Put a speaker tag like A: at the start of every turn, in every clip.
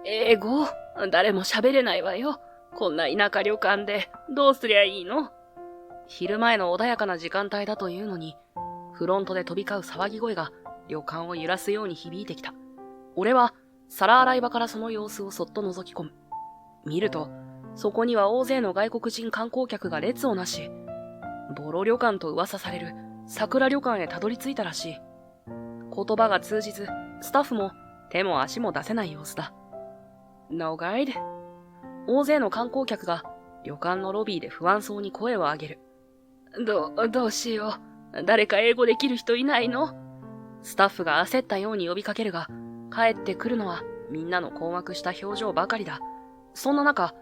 A: 英語？誰も喋れないわよ。こんな田舎旅館でどうすりゃいいの？昼前の穏やかな時間帯だというのに、フロントで飛び交う騒ぎ声が旅館を揺らすように響いてきた。俺は皿洗い場からその様子をそっと覗き込む。見ると、そこには大勢の外国人観光客が列をなし、ボロ旅館と噂される桜旅館へたどり着いたらしい。言葉が通じず、スタッフも手も足も出せない様子だ。No guide？ 大勢の観光客が旅館のロビーで不安そうに声を上げる。どうしよう。誰か英語できる人いないの？スタッフが焦ったように呼びかけるが、帰ってくるのはみんなの困惑した表情ばかりだ。そんな中、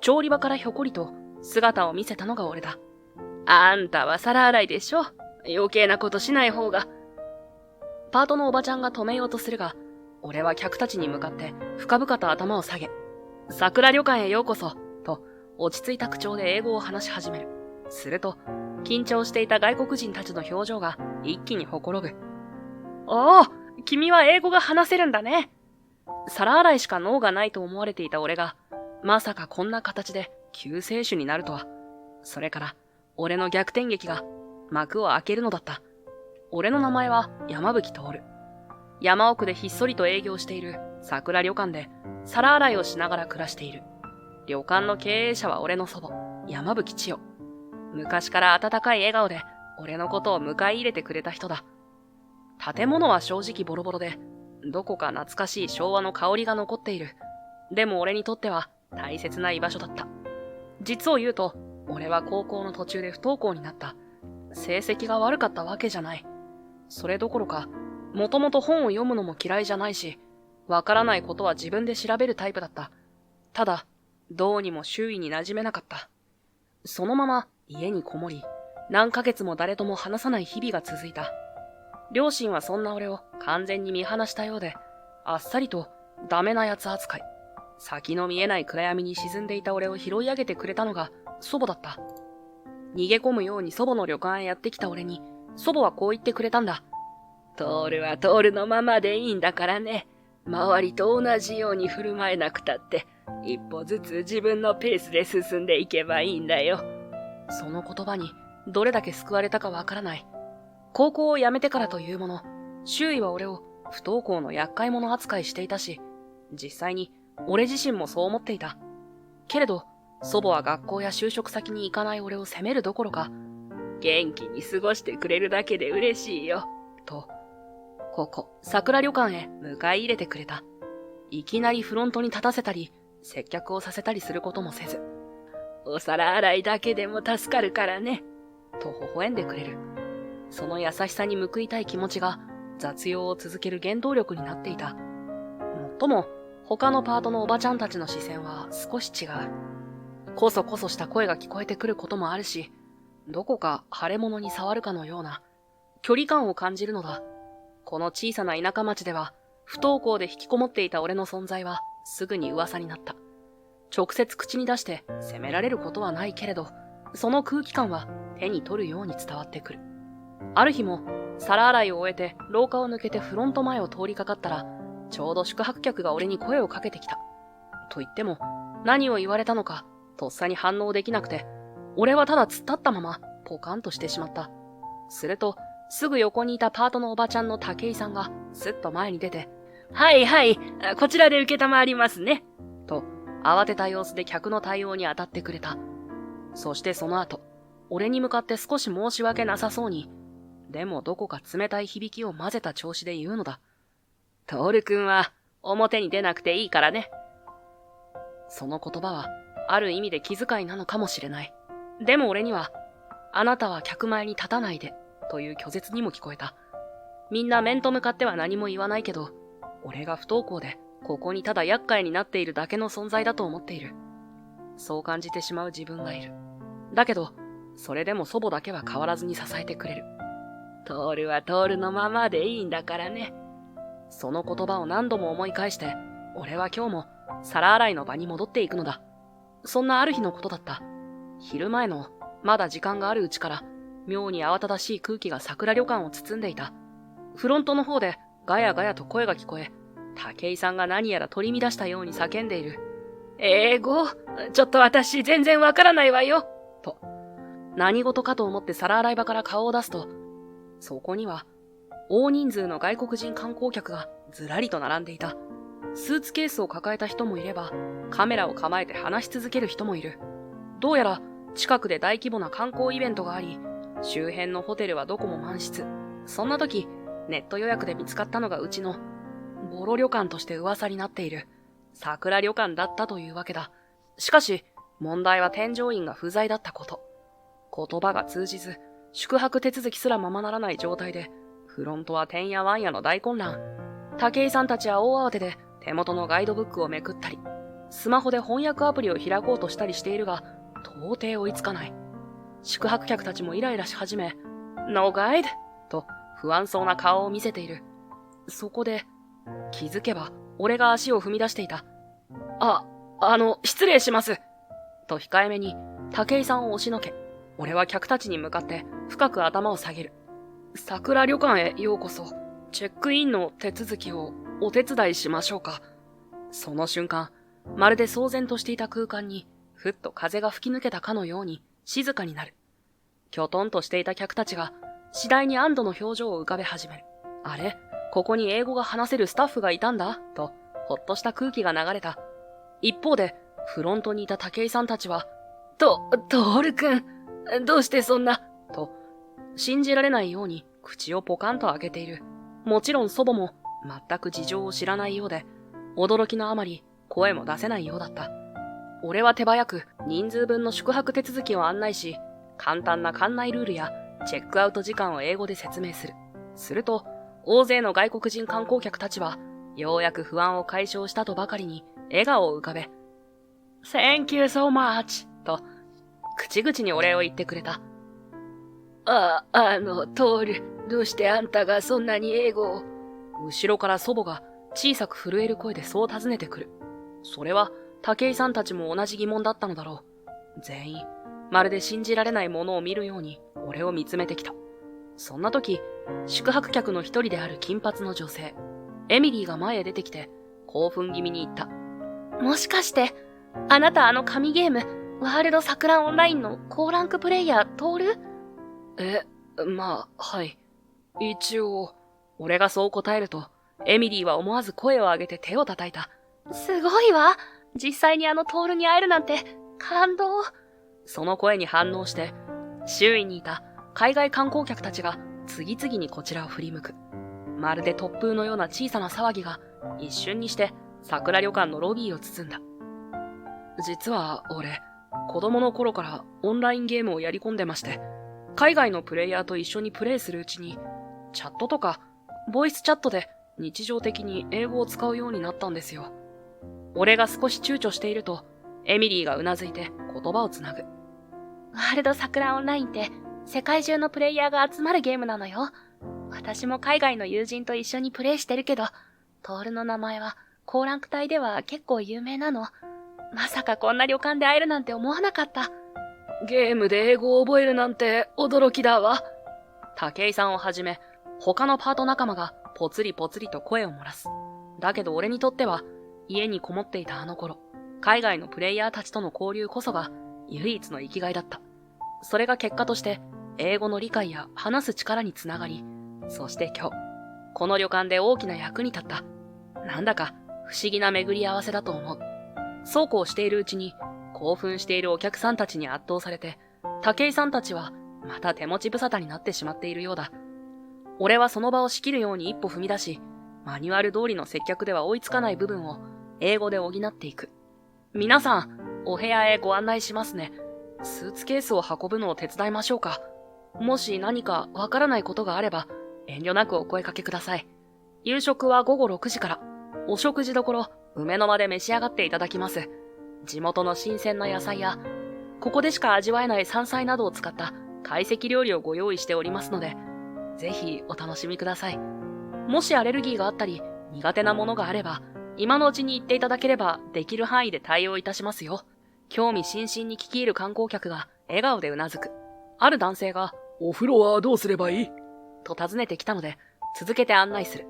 A: 調理場からひょこりと姿を見せたのが俺だ。あんたは皿洗いでしょ？余計なことしない方が。パートのおばちゃんが止めようとするが、俺は客たちに向かって深々と頭を下げ、桜旅館へようこそ、と落ち着いた口調で英語を話し始める。すると、緊張していた外国人たちの表情が一気にほころぶ。おお、君は英語が話せるんだね。皿洗いしか脳がないと思われていた俺が、まさかこんな形で救世主になるとは。それから、俺の逆転劇が幕を開けるのだった。俺の名前は山吹徹。山奥でひっそりと営業している桜旅館で皿洗いをしながら暮らしている。旅館の経営者は俺の祖母、山吹千代。昔から温かい笑顔で俺のことを迎え入れてくれた人だ。建物は正直ボロボロで、どこか懐かしい昭和の香りが残っている。でも俺にとっては大切な居場所だった。実を言うと、俺は高校の途中で不登校になった。成績が悪かったわけじゃない。それどころか、もともと本を読むのも嫌いじゃないし、わからないことは自分で調べるタイプだった。ただ、どうにも周囲に馴染めなかった。そのまま家にこもり、何ヶ月も誰とも話さない日々が続いた。両親はそんな俺を完全に見放したようで、あっさりとダメな奴扱い。先の見えない暗闇に沈んでいた俺を拾い上げてくれたのが祖母だった。逃げ込むように祖母の旅館へやってきた俺に、祖母はこう言ってくれたんだ。トールはトールのままでいいんだからね。周りと同じように振る舞えなくたって、一歩ずつ自分のペースで進んでいけばいいんだよ。その言葉にどれだけ救われたかわからない。高校を辞めてからというもの、周囲は俺を不登校の厄介者扱いしていたし、実際に俺自身もそう思っていた。けれど、祖母は学校や就職先に行かない俺を責めるどころか、元気に過ごしてくれるだけで嬉しいよ、と、ここ、桜旅館へ迎え入れてくれた。いきなりフロントに立たせたり、接客をさせたりすることもせず、お皿洗いだけでも助かるからね、と微笑んでくれる。その優しさに報いたい気持ちが雑用を続ける原動力になっていた。もっとも、他のパートのおばちゃんたちの視線は少し違う。こそこそした声が聞こえてくることもあるし、どこか腫れ物に触るかのような距離感を感じるのだ。この小さな田舎町では、不登校で引きこもっていた俺の存在はすぐに噂になった。直接口に出して責められることはないけれど、その空気感は手に取るように伝わってくる。ある日も、皿洗いを終えて廊下を抜けてフロント前を通りかかったら、ちょうど宿泊客が俺に声をかけてきた。と言っても、何を言われたのか、とっさに反応できなくて、俺はただ突っ立ったまま、ポカンとしてしまった。すると、すぐ横にいたパートのおばちゃんの武井さんが、すっと前に出て、はいはい、こちらで受けたまわりますね。と、慌てた様子で客の対応に当たってくれた。そしてその後、俺に向かって少し申し訳なさそうに、でもどこか冷たい響きを混ぜた調子で言うのだ。トール君は表に出なくていいからね。その言葉はある意味で気遣いなのかもしれない。でも俺には、あなたは客前に立たないでという拒絶にも聞こえた。みんな面と向かっては何も言わないけど、俺が不登校でここにただ厄介になっているだけの存在だと思っている。そう感じてしまう自分がいる。だけど、それでも祖母だけは変わらずに支えてくれる。トールはトールのままでいいんだからね。その言葉を何度も思い返して、俺は今日も皿洗いの場に戻っていくのだ。そんなある日のことだった。昼前の、まだ時間があるうちから、妙に慌ただしい空気が桜旅館を包んでいた。フロントの方でガヤガヤと声が聞こえ、武井さんが何やら取り乱したように叫んでいる。英語？ちょっと私全然わからないわよ。と、何事かと思って皿洗い場から顔を出すと、そこには大人数の外国人観光客がずらりと並んでいた。スーツケースを抱えた人もいれば、カメラを構えて話し続ける人もいる。どうやら近くで大規模な観光イベントがあり、周辺のホテルはどこも満室。そんな時、ネット予約で見つかったのがうちのボロ旅館として噂になっている桜旅館だったというわけだ。しかし、問題は添乗員が不在だったこと。言葉が通じず、宿泊手続きすらままならない状態で、フロントはてんやわんやの大混乱。武井さんたちは大慌てで手元のガイドブックをめくったり、スマホで翻訳アプリを開こうとしたりしているが、到底追いつかない。宿泊客たちもイライラし始め、ノーガイドと不安そうな顔を見せている。そこで、気づけば俺が足を踏み出していた。失礼します。と控えめに武井さんを押しのけ、俺は客たちに向かって深く頭を下げる。桜旅館へようこそ。チェックインの手続きをお手伝いしましょうか。その瞬間、まるで騒然としていた空間に、ふっと風が吹き抜けたかのように静かになる。きょとんとしていた客たちが、次第に安堵の表情を浮かべ始める。あれ？ここに英語が話せるスタッフがいたんだと、ほっとした空気が流れた。一方で、フロントにいた武井さんたちは、トール君、どうしてそんな、と、信じられないように口をポカンと開けている。もちろん祖母も全く事情を知らないようで、驚きのあまり声も出せないようだった。俺は手早く人数分の宿泊手続きを案内し、簡単な館内ルールやチェックアウト時間を英語で説明する。すると、大勢の外国人観光客たちは、ようやく不安を解消したとばかりに笑顔を浮かべ、Thank you so much! と、口々にお礼を言ってくれた。トール、どうしてあんたがそんなに英語を？後ろから祖母が小さく震える声でそう尋ねてくる。それは、武井さんたちも同じ疑問だったのだろう。全員、まるで信じられないものを見るように、俺を見つめてきた。そんな時、宿泊客の一人である金髪の女性、エミリーが前へ出てきて、興奮気味に言った。もしかして、あなた神ゲーム、ワールド桜オンラインの高ランクプレイヤー、トール？まあ、はい。一応、俺がそう答えると、エミリーは思わず声を上げて手を叩いた。すごいわ。実際にトールに会えるなんて、感動。その声に反応して、周囲にいた海外観光客たちが次々にこちらを振り向く。まるで突風のような小さな騒ぎが一瞬にして桜旅館のロビーを包んだ。実は俺、子供の頃からオンラインゲームをやり込んでまして、海外のプレイヤーと一緒にプレイするうちに、チャットとかボイスチャットで日常的に英語を使うようになったんですよ。俺が少し躊躇していると、エミリーがうなずいて言葉をつなぐ。ワールド桜オンラインって世界中のプレイヤーが集まるゲームなのよ。私も海外の友人と一緒にプレイしてるけど、トールの名前は高ランク帯では結構有名なの。まさかこんな旅館で会えるなんて思わなかった。ゲームで英語を覚えるなんて驚きだわ。武井さんをはじめ、他のパート仲間がポツリポツリと声を漏らす。だけど俺にとっては、家にこもっていたあの頃、海外のプレイヤーたちとの交流こそが唯一の生きがいだった。それが結果として、英語の理解や話す力につながり、そして今日、この旅館で大きな役に立った。なんだか不思議な巡り合わせだと思う。そうこうしているうちに、興奮しているお客さんたちに圧倒されて、武井さんたちはまた手持ち無沙汰になってしまっているようだ。俺はその場を仕切るように一歩踏み出し、マニュアル通りの接客では追いつかない部分を英語で補っていく。皆さん、お部屋へご案内しますね。スーツケースを運ぶのを手伝いましょうか。もし何かわからないことがあれば、遠慮なくお声かけください。夕食は午後6時から、お食事処、梅の間で召し上がっていただきます。地元の新鮮な野菜や、ここでしか味わえない山菜などを使った懐石料理をご用意しておりますので、ぜひお楽しみください。もしアレルギーがあったり、苦手なものがあれば、今のうちに言っていただければ、できる範囲で対応いたしますよ。興味津々に聞き入る観光客が笑顔でうなずく。ある男性が、お風呂はどうすればいい？と尋ねてきたので、続けて案内する。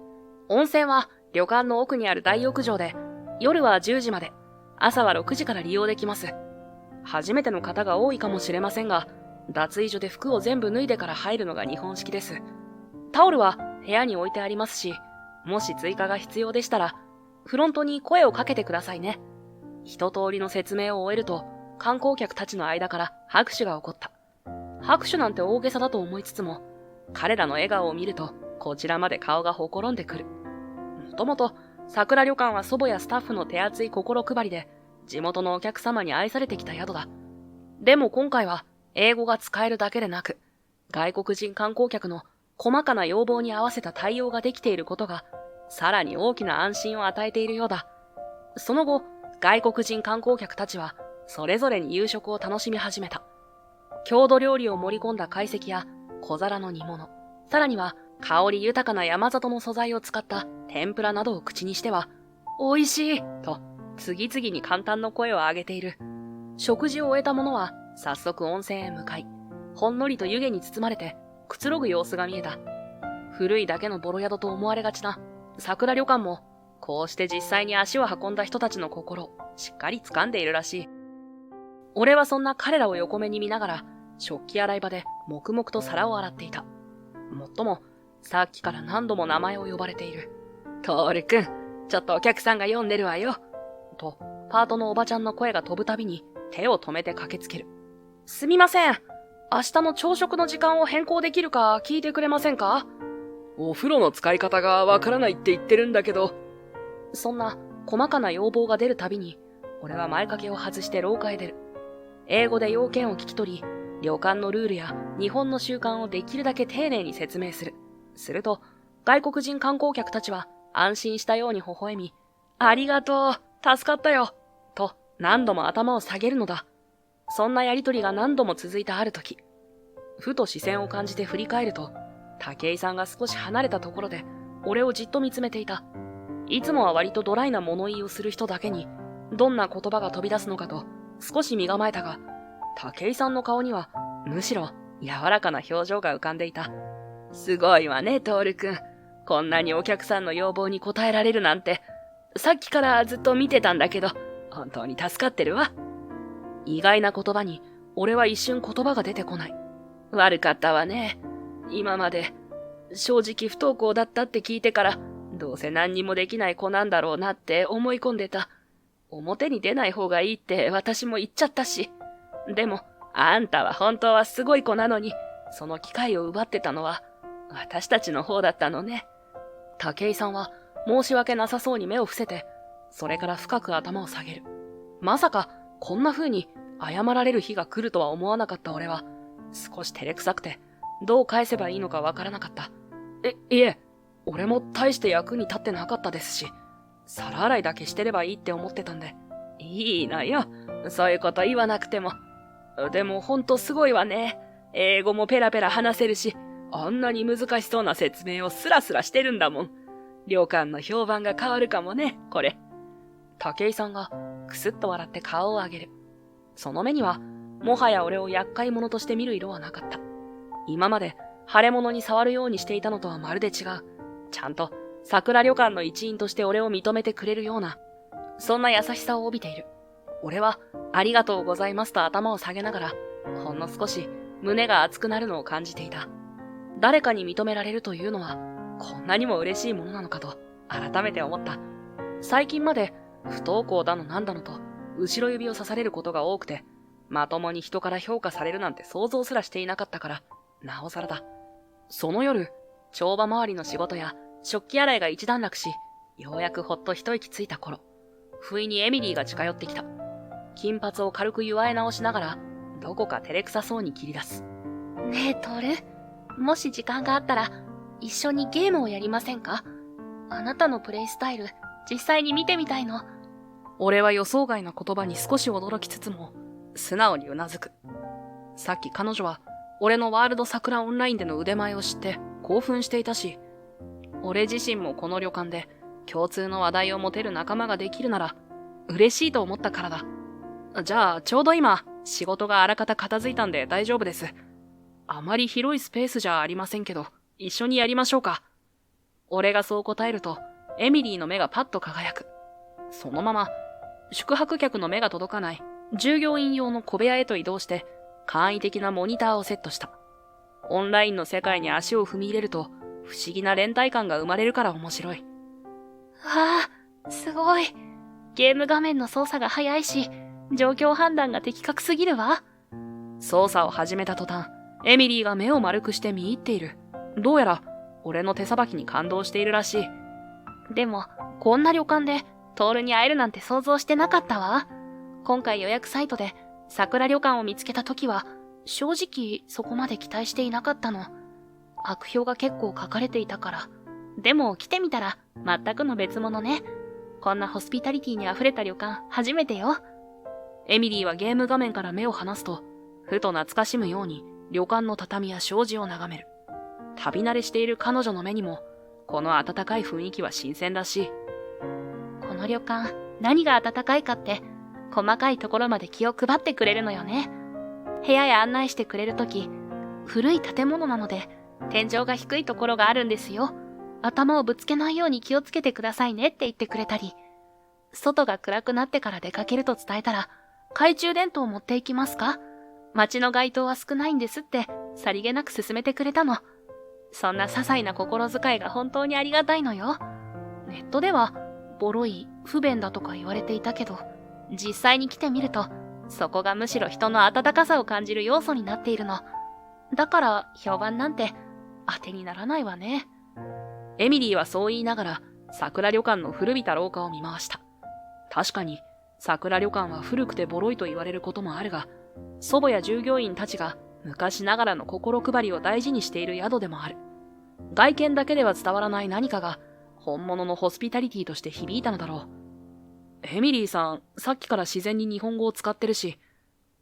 A: 温泉は旅館の奥にある大浴場で、夜は10時まで、朝は6時から利用できます。初めての方が多いかもしれませんが、脱衣所で服を全部脱いでから入るのが日本式です。タオルは部屋に置いてありますし、もし追加が必要でしたら、フロントに声をかけてくださいね。一通りの説明を終えると、観光客たちの間から拍手が起こった。拍手なんて大げさだと思いつつも、彼らの笑顔を見ると、こちらまで顔がほころんでくる。もともと、桜旅館は祖母やスタッフの手厚い心配りで、地元のお客様に愛されてきた宿だ。でも今回は、英語が使えるだけでなく、外国人観光客の細かな要望に合わせた対応ができていることが、さらに大きな安心を与えているようだ。その後、外国人観光客たちは、それぞれに夕食を楽しみ始めた。郷土料理を盛り込んだ懐石や小皿の煮物、さらには香り豊かな山里の素材を使った天ぷらなどを口にしては、美味しいと次々に感嘆の声を上げている。食事を終えた者は早速温泉へ向かい、ほんのりと湯気に包まれてくつろぐ様子が見えた。古いだけのボロ宿と思われがちな桜旅館も、こうして実際に足を運んだ人たちの心をしっかり掴んでいるらしい。俺はそんな彼らを横目に見ながら、食器洗い場で黙々と皿を洗っていた。もっとも、さっきから何度も名前を呼ばれている。トールくん、ちょっとお客さんが読んでるわよ。と、パートのおばちゃんの声が飛ぶたびに手を止めて駆けつける。すみません。明日の朝食の時間を変更できるか聞いてくれませんか？
B: お風呂の使い方がわからないって言ってるんだけど。
A: そんな細かな要望が出るたびに、俺は前掛けを外して廊下へ出る。英語で要件を聞き取り、旅館のルールや日本の習慣をできるだけ丁寧に説明する。すると、外国人観光客たちは安心したように微笑み、ありがとう、助かったよ、と何度も頭を下げるのだ。そんなやりとりが何度も続いたある時、ふと視線を感じて振り返ると、武井さんが少し離れたところで俺をじっと見つめていた。いつもは割とドライな物言いをする人だけに、どんな言葉が飛び出すのかと少し身構えたが、武井さんの顔にはむしろ柔らかな表情が浮かんでいた。すごいわね、トールくん。こんなにお客さんの要望に応えられるなんて、さっきからずっと見てたんだけど、本当に助かってるわ。意外な言葉に、俺は一瞬言葉が出てこない。悪かったわね。今まで、正直不登校だったって聞いてから、どうせ何にもできない子なんだろうなって思い込んでた。表に出ない方がいいって私も言っちゃったし。でも、あんたは本当はすごい子なのに、その機会を奪ってたのは、私たちの方だったのね。武井さんは申し訳なさそうに目を伏せて、それから深く頭を下げる。まさかこんな風に謝られる日が来るとは思わなかった俺は、少し照れくさくて、どう返せばいいのかわからなかった。いえ、俺も大して役に立ってなかったですし、皿洗いだけしてればいいって思ってたんで。いいのよ。そういうこと言わなくても。でもほんとすごいわね。英語もペラペラ話せるし、あんなに難しそうな説明をスラスラしてるんだもん。旅館の評判が変わるかもね、これ。武井さんがくすっと笑って顔を上げる。その目には、もはや俺を厄介者として見る色はなかった。今まで腫れ物に触るようにしていたのとはまるで違う。ちゃんと桜旅館の一員として俺を認めてくれるような、そんな優しさを帯びている。俺はありがとうございますと頭を下げながら、ほんの少し胸が熱くなるのを感じていた。誰かに認められるというのは、こんなにも嬉しいものなのかと改めて思った。最近まで不登校だのなんだのと後ろ指を刺されることが多くて、まともに人から評価されるなんて想像すらしていなかったから、なおさらだ。その夜、帳場周りの仕事や食器洗いが一段落し、ようやくほっと一息ついた頃、不意にエミリーが近寄ってきた。金髪を軽く祝い直しながら、どこか照れくさそうに切り出す。
C: ねえ、トール。もし時間があったら、一緒にゲームをやりませんか？あなたのプレイスタイル、実際に見てみたいの。
A: 俺は予想外な言葉に少し驚きつつも、素直にうなずく。さっき彼女は、俺のワールド桜オンラインでの腕前を知って興奮していたし、俺自身もこの旅館で共通の話題を持てる仲間ができるなら、嬉しいと思ったからだ。じゃあ、ちょうど今、仕事があらかた片付いたんで大丈夫です。あまり広いスペースじゃありませんけど、一緒にやりましょうか。俺がそう答えると、エミリーの目がパッと輝く。そのまま、宿泊客の目が届かない従業員用の小部屋へと移動して、簡易的なモニターをセットした。オンラインの世界に足を踏み入れると、不思議な連帯感が生まれるから面白い。
C: わあ、すごい。ゲーム画面の操作が早いし、状況判断が的確すぎるわ。
A: 操作を始めた途端、エミリーが目を丸くして見入っている。どうやら、俺の手さばきに感動しているらしい。
C: でも、こんな旅館で、トールに会えるなんて想像してなかったわ。今回予約サイトで、桜旅館を見つけた時は、正直そこまで期待していなかったの。悪評が結構書かれていたから。でも来てみたら、全くの別物ね。こんなホスピタリティに溢れた旅館、初めてよ。
A: エミリーはゲーム画面から目を離すと、ふと懐かしむように旅館の畳や障子を眺める。旅慣れしている彼女の目にも、この温かい雰囲気は新鮮らしい。
C: この旅館、何が温かいかって、細かいところまで気を配ってくれるのよね。部屋へ案内してくれるとき、古い建物なので、天井が低いところがあるんですよ。頭をぶつけないように気をつけてくださいねって言ってくれたり、外が暗くなってから出かけると伝えたら、懐中電灯を持っていきますか？街の街灯は少ないんですってさりげなく勧めてくれたの。そんな些細な心遣いが本当にありがたいのよ。ネットでは、ボロい、不便だとか言われていたけど、実際に来てみると、そこがむしろ人の温かさを感じる要素になっているの。だから評判なんて当てにならないわね。
A: エミリーはそう言いながら桜旅館の古びた廊下を見回した。確かに桜旅館は古くてボロいと言われることもあるが、祖母や従業員たちが昔ながらの心配りを大事にしている宿でもある。外見だけでは伝わらない何かが本物のホスピタリティとして響いたのだろう。エミリーさん、さっきから自然に日本語を使ってるし、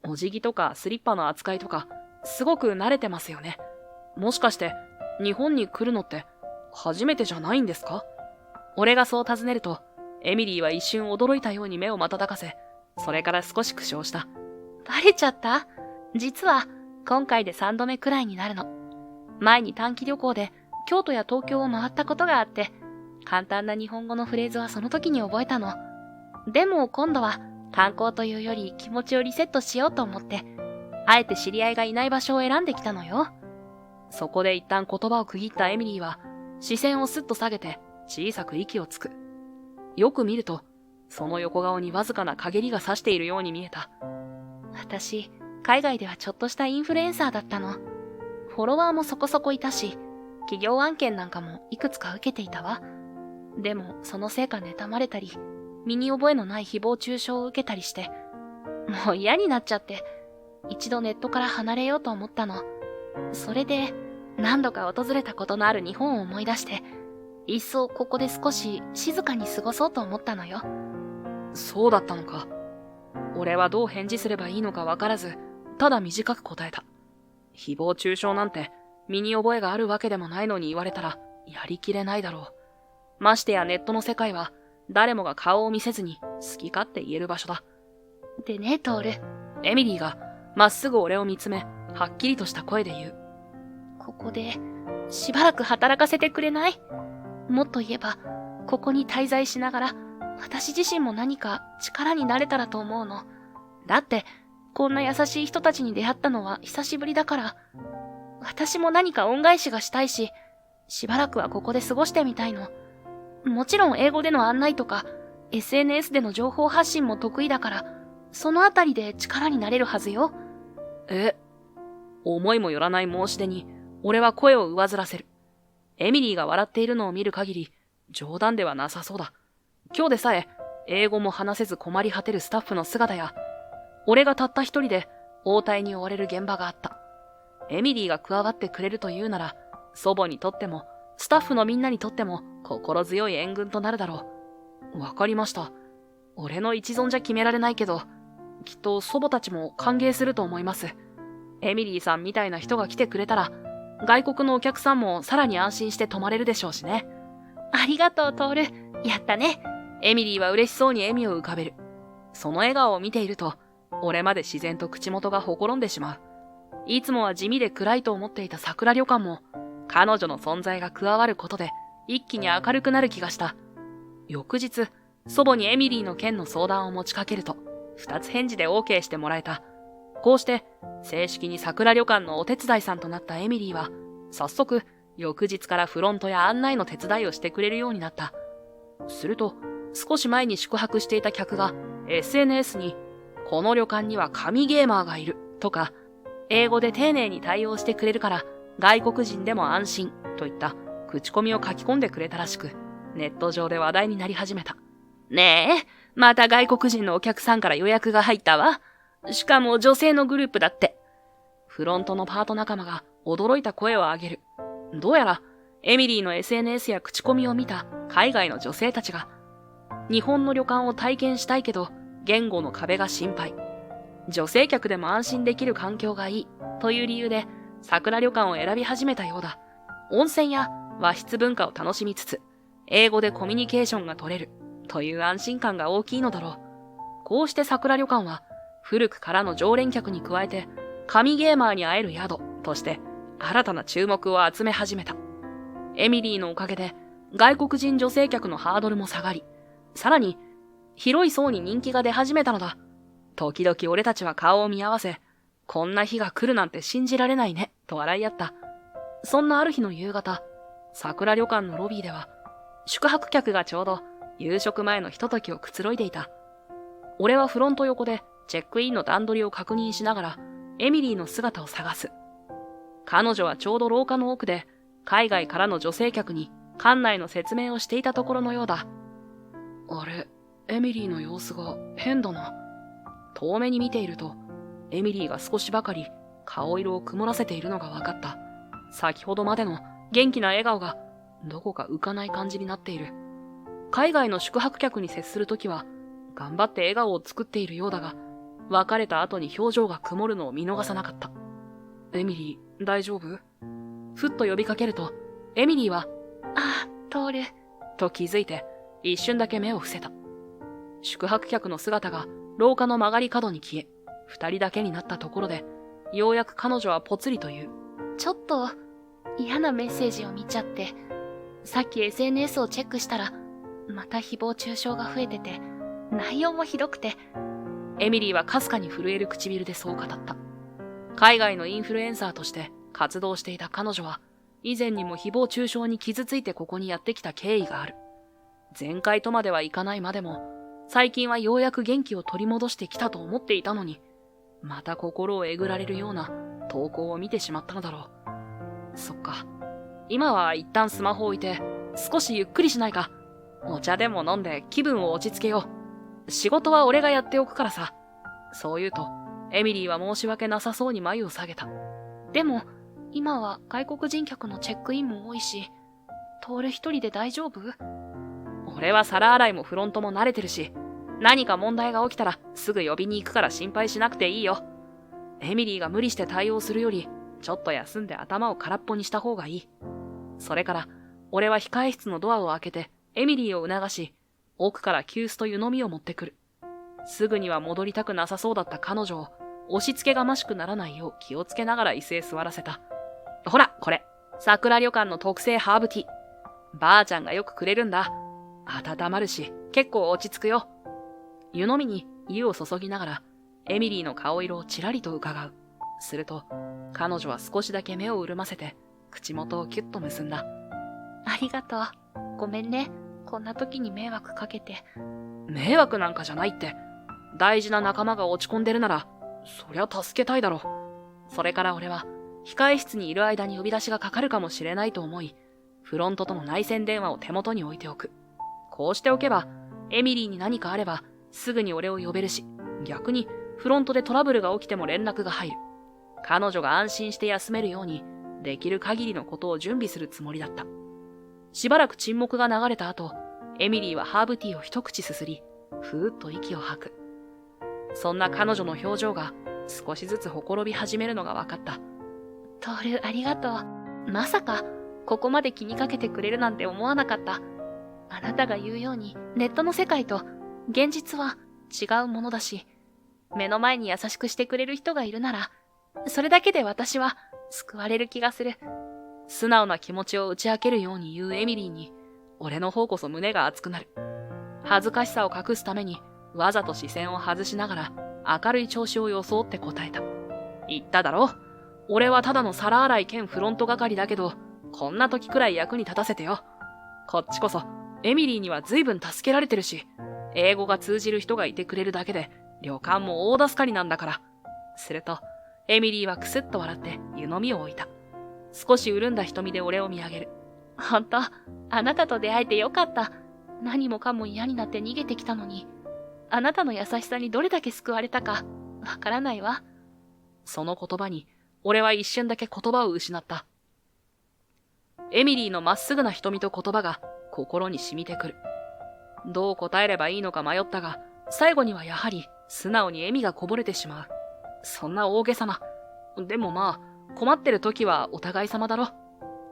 A: お辞儀とかスリッパの扱いとか、すごく慣れてますよね。もしかして、日本に来るのって、初めてじゃないんですか？俺がそう尋ねると、エミリーは一瞬驚いたように目を瞬かせ、それから少し苦笑した。
C: バレちゃった？実は、今回で3度目くらいになるの。前に短期旅行で、京都や東京を回ったことがあって、簡単な日本語のフレーズはその時に覚えたの。でも今度は観光というより気持ちをリセットしようと思って、あえて知り合いがいない場所を選んできたのよ。
A: そこで一旦言葉を区切ったエミリーは、視線をスッと下げて小さく息をつく。よく見ると、その横顔にわずかな陰りが差しているように見えた。
C: 私、海外ではちょっとしたインフルエンサーだったの。フォロワーもそこそこいたし、企業案件なんかもいくつか受けていたわ。でも、そのせいか妬まれたり、身に覚えのない誹謗中傷を受けたりして、もう嫌になっちゃって、一度ネットから離れようと思ったの。それで、何度か訪れたことのある日本を思い出して、いっそここで少し静かに過ごそうと思ったのよ。
A: そうだったのか。俺はどう返事すればいいのかわからず、ただ短く答えた。誹謗中傷なんて、身に覚えがあるわけでもないのに言われたら、やりきれないだろう。ましてやネットの世界は、誰もが顔を見せずに好き勝手言える場所だ。
C: でね、トール。
A: エミリーがまっすぐ俺を見つめ、はっきりとした声で言う。
C: ここで、しばらく働かせてくれない？もっと言えば、ここに滞在しながら、私自身も何か力になれたらと思うの。だって、こんな優しい人たちに出会ったのは久しぶりだから、私も何か恩返しがしたいし、しばらくはここで過ごしてみたいの。もちろん英語での案内とか、SNS での情報発信も得意だから、そのあたりで力になれるはずよ。
A: 思いもよらない申し出に、俺は声を上ずらせる。エミリーが笑っているのを見る限り、冗談ではなさそうだ。今日でさえ、英語も話せず困り果てるスタッフの姿や、俺がたった一人で応対に追われる現場があった。エミリーが加わってくれるというなら、祖母にとっても、スタッフのみんなにとっても心強い援軍となるだろう。わかりました。俺の一存じゃ決められないけど、きっと祖母たちも歓迎すると思います。エミリーさんみたいな人が来てくれたら、外国のお客さんもさらに安心して泊まれるでしょうしね。
C: ありがとう、トール。やったね。
A: エミリーは嬉しそうに笑みを浮かべる。その笑顔を見ていると、俺まで自然と口元がほころんでしまう。いつもは地味で暗いと思っていた桜旅館も、彼女の存在が加わることで、一気に明るくなる気がした。翌日、祖母にエミリーの件の相談を持ちかけると、二つ返事で OK してもらえた。こうして、正式に桜旅館のお手伝いさんとなったエミリーは、早速、翌日からフロントや案内の手伝いをしてくれるようになった。すると、少し前に宿泊していた客が SNS に、この旅館には神ゲーマーがいるとか、英語で丁寧に対応してくれるから外国人でも安心といった口コミを書き込んでくれたらしく、ネット上で話題になり始めた。ねえ、また外国人のお客さんから予約が入ったわ。しかも女性のグループだって。フロントのパート仲間が驚いた声を上げる。どうやら、エミリーの SNS や口コミを見た海外の女性たちが、日本の旅館を体験したいけど、言語の壁が心配。女性客でも安心できる環境がいいという理由で、桜旅館を選び始めたようだ。温泉や和室文化を楽しみつつ、英語でコミュニケーションが取れるという安心感が大きいのだろう。こうして桜旅館は、古くからの常連客に加えて、神ゲーマーに会える宿として、新たな注目を集め始めた。エミリーのおかげで、外国人女性客のハードルも下がり、さらに、広い層に人気が出始めたのだ。時々俺たちは顔を見合わせ、こんな日が来るなんて信じられないね、と笑い合った。そんなある日の夕方、桜旅館のロビーでは、宿泊客がちょうど夕食前のひとときをくつろいでいた。俺はフロント横でチェックインの段取りを確認しながら、エミリーの姿を探す。彼女はちょうど廊下の奥で、海外からの女性客に館内の説明をしていたところのようだ。あれ、エミリーの様子が変だな。遠目に見ていると、エミリーが少しばかり顔色を曇らせているのが分かった。先ほどまでの元気な笑顔がどこか浮かない感じになっている。海外の宿泊客に接するときは頑張って笑顔を作っているようだが、別れた後に表情が曇るのを見逃さなかった。エミリー、大丈夫？ふっと呼びかけると、エミリーは、
C: あ、トール。
A: と気づいて一瞬だけ目を伏せた。宿泊客の姿が廊下の曲がり角に消え、二人だけになったところで、ようやく彼女はぽつりと言う。
C: ちょっと嫌なメッセージを見ちゃって、さっき SNS をチェックしたら、また誹謗中傷が増えてて、内容もひどくて。
A: エミリーはかすかに震える唇でそう語った。海外のインフルエンサーとして活動していた彼女は、以前にも誹謗中傷に傷ついてここにやってきた経緯がある。全開とまではいかないまでも、最近はようやく元気を取り戻してきたと思っていたのに、また心をえぐられるような投稿を見てしまったのだろう。そっか。今は一旦スマホを置いて、少しゆっくりしないか。お茶でも飲んで気分を落ち着けよう。仕事は俺がやっておくからさ。そう言うと、エミリーは申し訳なさそうに眉を下げた。
C: でも、今は外国人客のチェックインも多いし、トール一人で大丈夫？
A: 俺は皿洗いもフロントも慣れてるし、何か問題が起きたらすぐ呼びに行くから心配しなくていいよ。エミリーが無理して対応するより、ちょっと休んで頭を空っぽにした方がいい。それから、俺は控え室のドアを開けて、エミリーを促し、奥から急須と湯飲みを持ってくる。すぐには戻りたくなさそうだった彼女を、押し付けがましくならないよう気をつけながら椅子へ座らせた。ほら、これ、桜旅館の特製ハーブティー。ばあちゃんがよくくれるんだ。温まるし、結構落ち着くよ。湯飲みに湯を注ぎながら、エミリーの顔色をちらりと伺う。すると、彼女は少しだけ目を潤ませて、口元をキュッと結んだ。
C: ありがとう。ごめんね。こんな時に迷惑かけて。
A: 迷惑なんかじゃないって。大事な仲間が落ち込んでるなら、そりゃ助けたいだろ。それから俺は、控え室にいる間に呼び出しがかかるかもしれないと思い、フロントとの内線電話を手元に置いておく。こうしておけば、エミリーに何かあれば、すぐに俺を呼べるし、逆にフロントでトラブルが起きても連絡が入る。彼女が安心して休めるように、できる限りのことを準備するつもりだった。しばらく沈黙が流れた後、エミリーはハーブティーを一口すすり、ふーっと息を吐く。そんな彼女の表情が少しずつほころび始めるのが分かった。
C: トール、ありがとう。まさか、ここまで気にかけてくれるなんて思わなかった。あなたが言うように、ネットの世界と現実は違うものだし、目の前に優しくしてくれる人がいるなら、それだけで私は救われる気がする。素直な気持ちを打ち明けるように言うエミリーに、俺の方こそ胸が熱くなる。
A: 恥ずかしさを隠すためにわざと視線を外しながら明るい調子を装って答えた。言っただろ。俺はただの皿洗い兼フロント係だけど、こんな時くらい役に立たせてよ。こっちこそ、エミリーには随分助けられてるし、英語が通じる人がいてくれるだけで、旅館も大助かりなんだから。すると、エミリーはクスッと笑って湯飲みを置いた。少し潤んだ瞳で俺を見上げる。
C: ほんと、あなたと出会えてよかった。何もかも嫌になって逃げてきたのに、あなたの優しさにどれだけ救われたか、わからないわ。
A: その言葉に、俺は一瞬だけ言葉を失った。エミリーのまっすぐな瞳と言葉が心に染みてくる。どう答えればいいのか迷ったが、最後にはやはり素直に笑みがこぼれてしまう。そんな大げさな。でもまあ、困ってる時はお互い様だろ。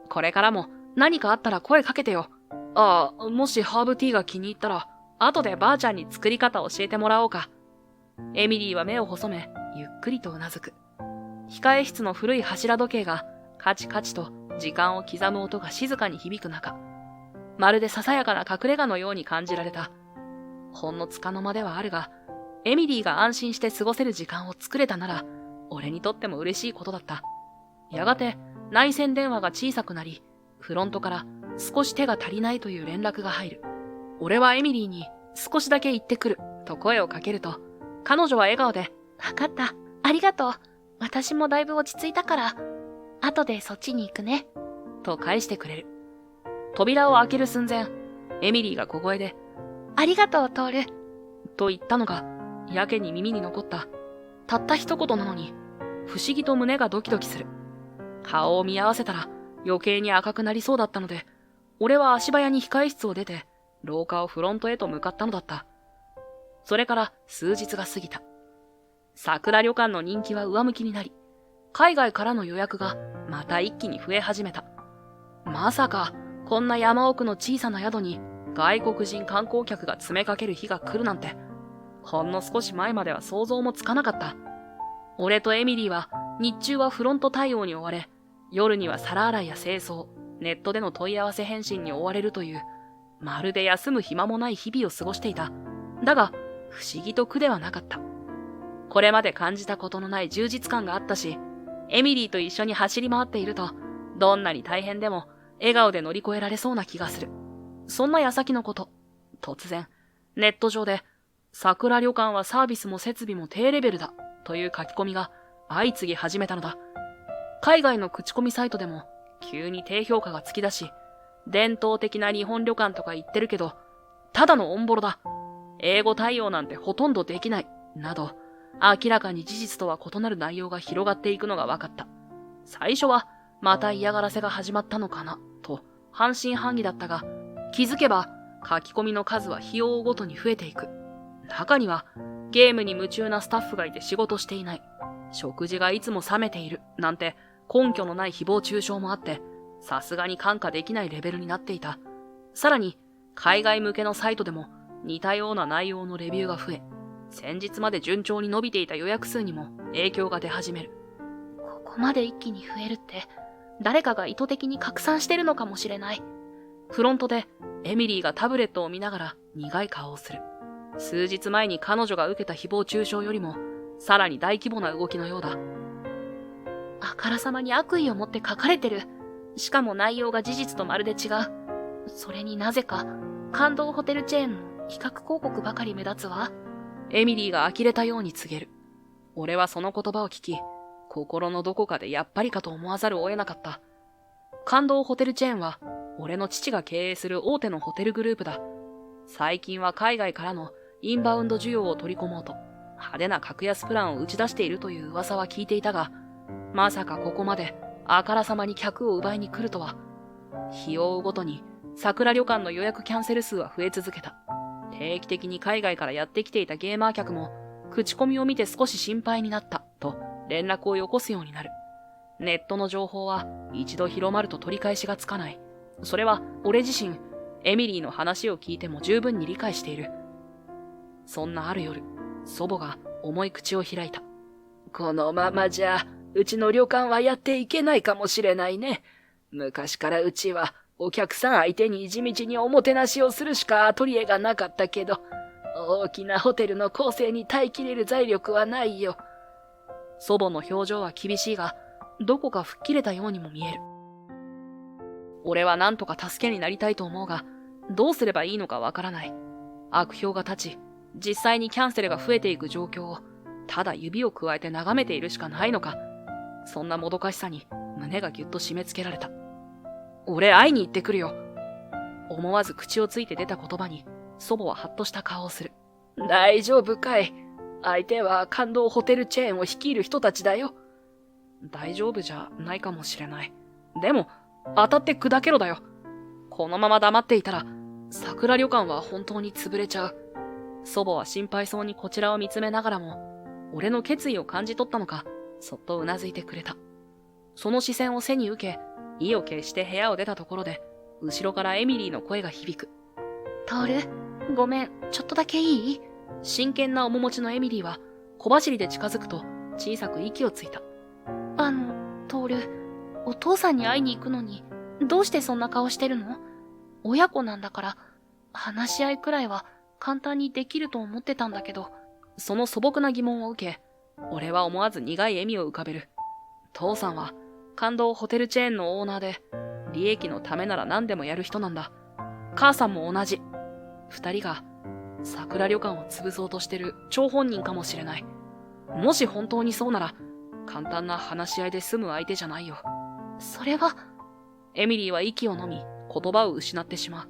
A: これからも何かあったら声かけてよ。ああ、もしハーブティーが気に入ったら、後でばあちゃんに作り方教えてもらおうか。エミリーは目を細め、ゆっくりとうなずく。控え室の古い柱時計がカチカチと時間を刻む音が静かに響く中、まるでささやかな隠れ家のように感じられた。ほんの束の間ではあるが、エミリーが安心して過ごせる時間を作れたなら、俺にとっても嬉しいことだった。やがて内線電話が小さくなり、フロントから少し手が足りないという連絡が入る。俺はエミリーに少しだけ行ってくると声をかけると、彼女は笑顔で、
C: わかった。ありがとう。私もだいぶ落ち着いたから、後でそっちに行くね。
A: と返してくれる。扉を開ける寸前、エミリーが小声で、
C: ありがとう、トール。
A: と言ったのが、やけに耳に残った。たった一言なのに、不思議と胸がドキドキする。顔を見合わせたら余計に赤くなりそうだったので、俺は足早に控え室を出て、廊下をフロントへと向かったのだった。それから数日が過ぎた。桜旅館の人気は上向きになり、海外からの予約がまた一気に増え始めた。まさか、こんな山奥の小さな宿に外国人観光客が詰めかける日が来るなんて、ほんの少し前までは想像もつかなかった。俺とエミリーは日中はフロント対応に追われ、夜には皿洗いや清掃、ネットでの問い合わせ返信に追われるという、まるで休む暇もない日々を過ごしていた。だが、不思議と苦ではなかった。これまで感じたことのない充実感があったし、エミリーと一緒に走り回っていると、どんなに大変でも笑顔で乗り越えられそうな気がする。そんな矢先のこと、突然、ネット上で、桜旅館はサービスも設備も低レベルだ、という書き込みが相次ぎ始めたのだ。海外の口コミサイトでも、急に低評価がつき出し、伝統的な日本旅館とか言ってるけど、ただのオンボロだ。英語対応なんてほとんどできない、など、明らかに事実とは異なる内容が広がっていくのが分かった。最初は、また嫌がらせが始まったのかな、と半信半疑だったが、気づけば書き込みの数は日を追うごとに増えていく。中には、ゲームに夢中なスタッフがいて仕事していない、食事がいつも冷めている、なんて根拠のない誹謗中傷もあって、さすがに看過できないレベルになっていた。さらに、海外向けのサイトでも似たような内容のレビューが増え、先日まで順調に伸びていた予約数にも影響が出始める。
C: ここまで一気に増えるって、誰かが意図的に拡散してるのかもしれない。
A: フロントでエミリーがタブレットを見ながら苦い顔をする。数日前に彼女が受けた誹謗中傷よりもさらに大規模な動きのようだ。
C: あからさまに悪意を持って書かれてる。しかも内容が事実とまるで違う。それになぜか感動ホテルチェーンの比較広告ばかり目立つわ。
A: エミリーが呆れたように告げる。俺はその言葉を聞き、心のどこかでやっぱりかと思わざるを得なかった。感動ホテルチェーンは、俺の父が経営する大手のホテルグループだ。最近は海外からのインバウンド需要を取り込もうと、派手な格安プランを打ち出しているという噂は聞いていたが、まさかここまであからさまに客を奪いに来るとは。日を追うごとに桜旅館の予約キャンセル数は増え続けた。定期的に海外からやってきていたゲーマー客も、口コミを見て少し心配になったと連絡をよこすようになる。ネットの情報は一度広まると取り返しがつかない。それは俺自身、エミリーの話を聞いても十分に理解している。そんなある夜、祖母が重い口を開いた。このままじゃ、うちの旅館はやっていけないかもしれないね。昔からうちはお客さん相手に地道におもてなしをするしか取り柄がなかったけど、大きなホテルの構成に耐えきれる財力はないよ。祖母の表情は厳しいが、どこか吹っ切れたようにも見える。俺は何とか助けになりたいと思うが、どうすればいいのかわからない。悪評が立ち、実際にキャンセルが増えていく状況を、ただ指をくわえて眺めているしかないのか。そんなもどかしさに胸がぎゅっと締め付けられた。俺会いに行ってくるよ。思わず口をついて出た言葉に、祖母はハッとした顔をする。大丈夫かい。相手は感動ホテルチェーンを率いる人たちだよ。大丈夫じゃないかもしれない。でも、当たって砕けろだよ。このまま黙っていたら、桜旅館は本当に潰れちゃう。祖母は心配そうにこちらを見つめながらも、俺の決意を感じ取ったのか、そっとうなずいてくれた。その視線を背に受け、意を決して部屋を出たところで、後ろからエミリーの声が響く。
C: トール、ごめん、ちょっとだけいい？
A: 真剣な面持ちのエミリーは、小走りで近づくと、小さく息をついた。
C: トール、お父さんに会いに行くのに、どうしてそんな顔してるの？親子なんだから、話し合いくらいは簡単にできると思ってたんだけど。
A: その素朴な疑問を受け、俺は思わず苦い笑みを浮かべる。父さんは、感動ホテルチェーンのオーナーで、利益のためなら何でもやる人なんだ。母さんも同じ。二人が、桜旅館を潰そうとしてる張本人かもしれない。もし本当にそうなら、簡単な話し合いで済む相手じゃないよ。
C: それは。
A: エミリーは息を飲み、言葉を失ってしまう。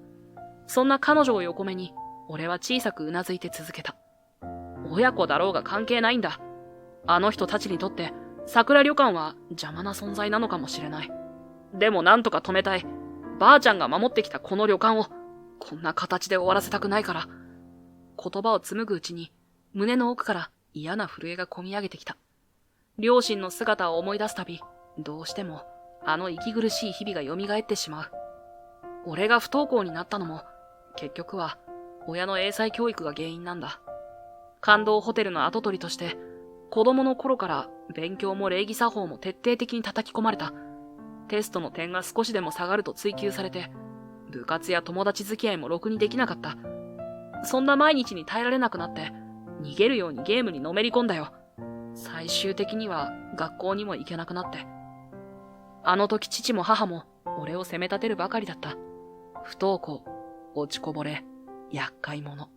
A: そんな彼女を横目に、俺は小さくうなずいて続けた。親子だろうが関係ないんだ。あの人たちにとって、桜旅館は邪魔な存在なのかもしれない。でもなんとか止めたい。ばあちゃんが守ってきたこの旅館を、こんな形で終わらせたくないから。言葉を紡ぐうちに、胸の奥から嫌な震えがこみ上げてきた。両親の姿を思い出すたび、どうしても、あの息苦しい日々が蘇ってしまう。俺が不登校になったのも、結局は、親の英才教育が原因なんだ。感動ホテルの跡取りとして、子供の頃から勉強も礼儀作法も徹底的に叩き込まれた。テストの点が少しでも下がると追求されて、部活や友達付き合いもろくにできなかった。そんな毎日に耐えられなくなって、逃げるようにゲームにのめり込んだよ。最終的には学校にも行けなくなって。あの時父も母も俺を責め立てるばかりだった。不登校、落ちこぼれ、厄介者。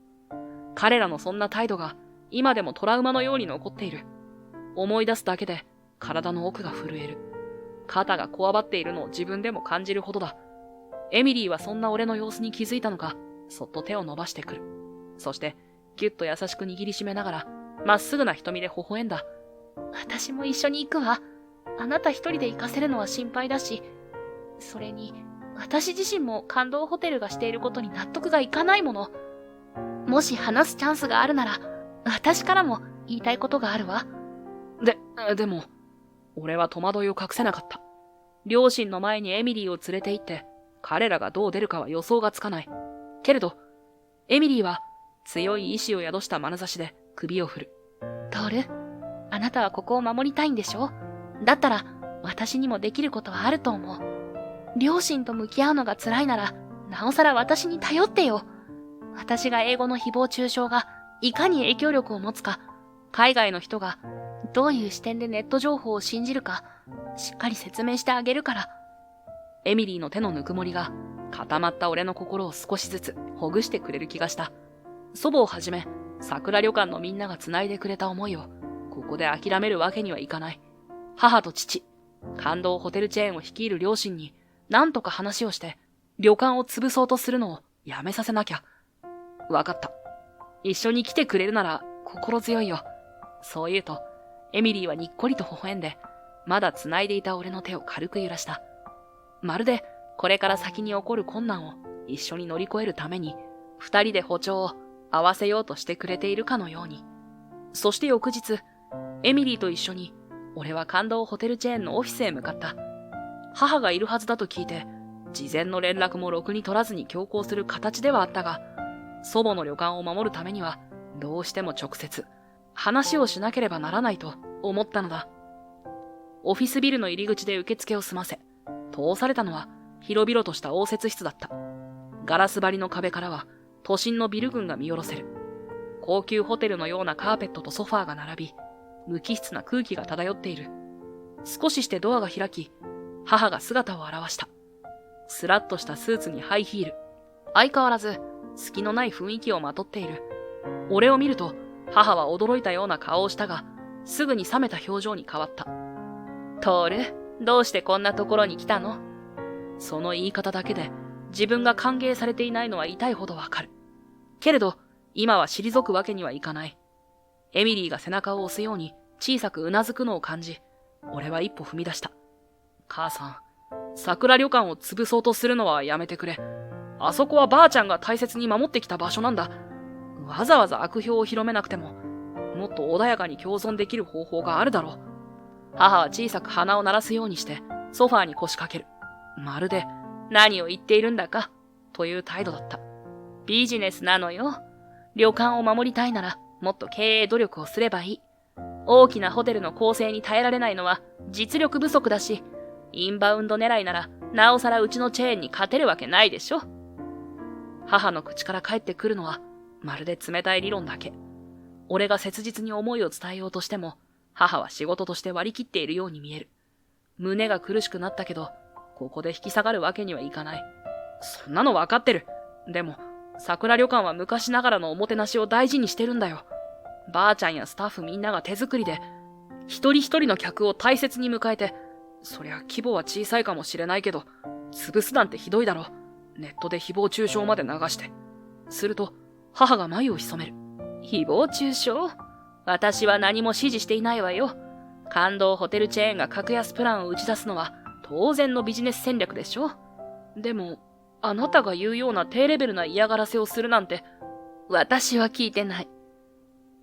A: 彼らのそんな態度が今でもトラウマのように残っている。思い出すだけで体の奥が震える。肩がこわばっているのを自分でも感じるほどだ。エミリーはそんな俺の様子に気づいたのか、そっと手を伸ばしてくる。そして、ぎゅっと優しく握りしめながら、まっすぐな瞳で微笑んだ。
C: 私も一緒に行くわ。あなた一人で行かせるのは心配だし、それに、私自身も感動ホテルがしていることに納得がいかないもの。もし話すチャンスがあるなら、私からも言いたいことがあるわ。
A: でも、俺は戸惑いを隠せなかった。両親の前にエミリーを連れて行って、彼らがどう出るかは予想がつかない。けれど、エミリーは強い意志を宿した眼差しで首を振る。
C: トール、あなたはここを守りたいんでしょ？だったら、私にもできることはあると思う。両親と向き合うのが辛いなら、なおさら私に頼ってよ。私が英語の誹謗中傷がいかに影響力を持つか、海外の人がどういう視点でネット情報を信じるか、しっかり説明してあげるから。
A: エミリーの手のぬくもりが固まった俺の心を少しずつほぐしてくれる気がした。祖母をはじめ、桜旅館のみんなが繋いでくれた思いを、ここで諦めるわけにはいかない。母と父、感動ホテルチェーンを率いる両親に、なんとか話をして、旅館を潰そうとするのをやめさせなきゃ。わかった。一緒に来てくれるなら心強いよ。そう言うと、エミリーはにっこりと微笑んで、まだ繋いでいた俺の手を軽く揺らした。まるで、これから先に起こる困難を一緒に乗り越えるために、二人で歩調を合わせようとしてくれているかのように。そして翌日、エミリーと一緒に、俺は感動ホテルチェーンのオフィスへ向かった。母がいるはずだと聞いて、事前の連絡もろくに取らずに強行する形ではあったが、祖母の旅館を守るためには、どうしても直接、話をしなければならないと思ったのだ。オフィスビルの入り口で受付を済ませ、通されたのは、広々とした応接室だった。ガラス張りの壁からは都心のビル群が見下ろせる。高級ホテルのようなカーペットとソファーが並び、無機質な空気が漂っている。少ししてドアが開き、母が姿を現した。スラッとしたスーツにハイヒール。相変わらず隙のない雰囲気をまとっている。俺を見ると母は驚いたような顔をしたが、すぐに冷めた表情に変わった。トール、どうしてこんなところに来たの？その言い方だけで自分が歓迎されていないのは痛いほどわかる。けれど今は退くわけにはいかない。エミリーが背中を押すように小さくうなずくのを感じ、俺は一歩踏み出した。母さん、桜旅館を潰そうとするのはやめてくれ。あそこはばあちゃんが大切に守ってきた場所なんだ。わざわざ悪評を広めなくても、もっと穏やかに共存できる方法があるだろう。母は小さく鼻を鳴らすようにしてソファーに腰掛ける。まるで何を言っているんだかという態度だった。ビジネスなのよ。旅館を守りたいならもっと経営努力をすればいい。大きなホテルの構成に耐えられないのは実力不足だし、インバウンド狙いならなおさらうちのチェーンに勝てるわけないでしょ。母の口から返ってくるのはまるで冷たい理論だけ。俺が切実に思いを伝えようとしても、母は仕事として割り切っているように見える。胸が苦しくなったけど、ここで引き下がるわけにはいかない。そんなのわかってる。でも、桜旅館は昔ながらのおもてなしを大事にしてるんだよ。ばあちゃんやスタッフみんなが手作りで、一人一人の客を大切に迎えて、そりゃ規模は小さいかもしれないけど、潰すなんてひどいだろ。ネットで誹謗中傷まで流して。すると、母が眉を潜める。誹謗中傷？私は何も指示していないわよ。感動ホテルチェーンが格安プランを打ち出すのは当然のビジネス戦略でしょ。でも、あなたが言うような低レベルな嫌がらせをするなんて、私は聞いてない。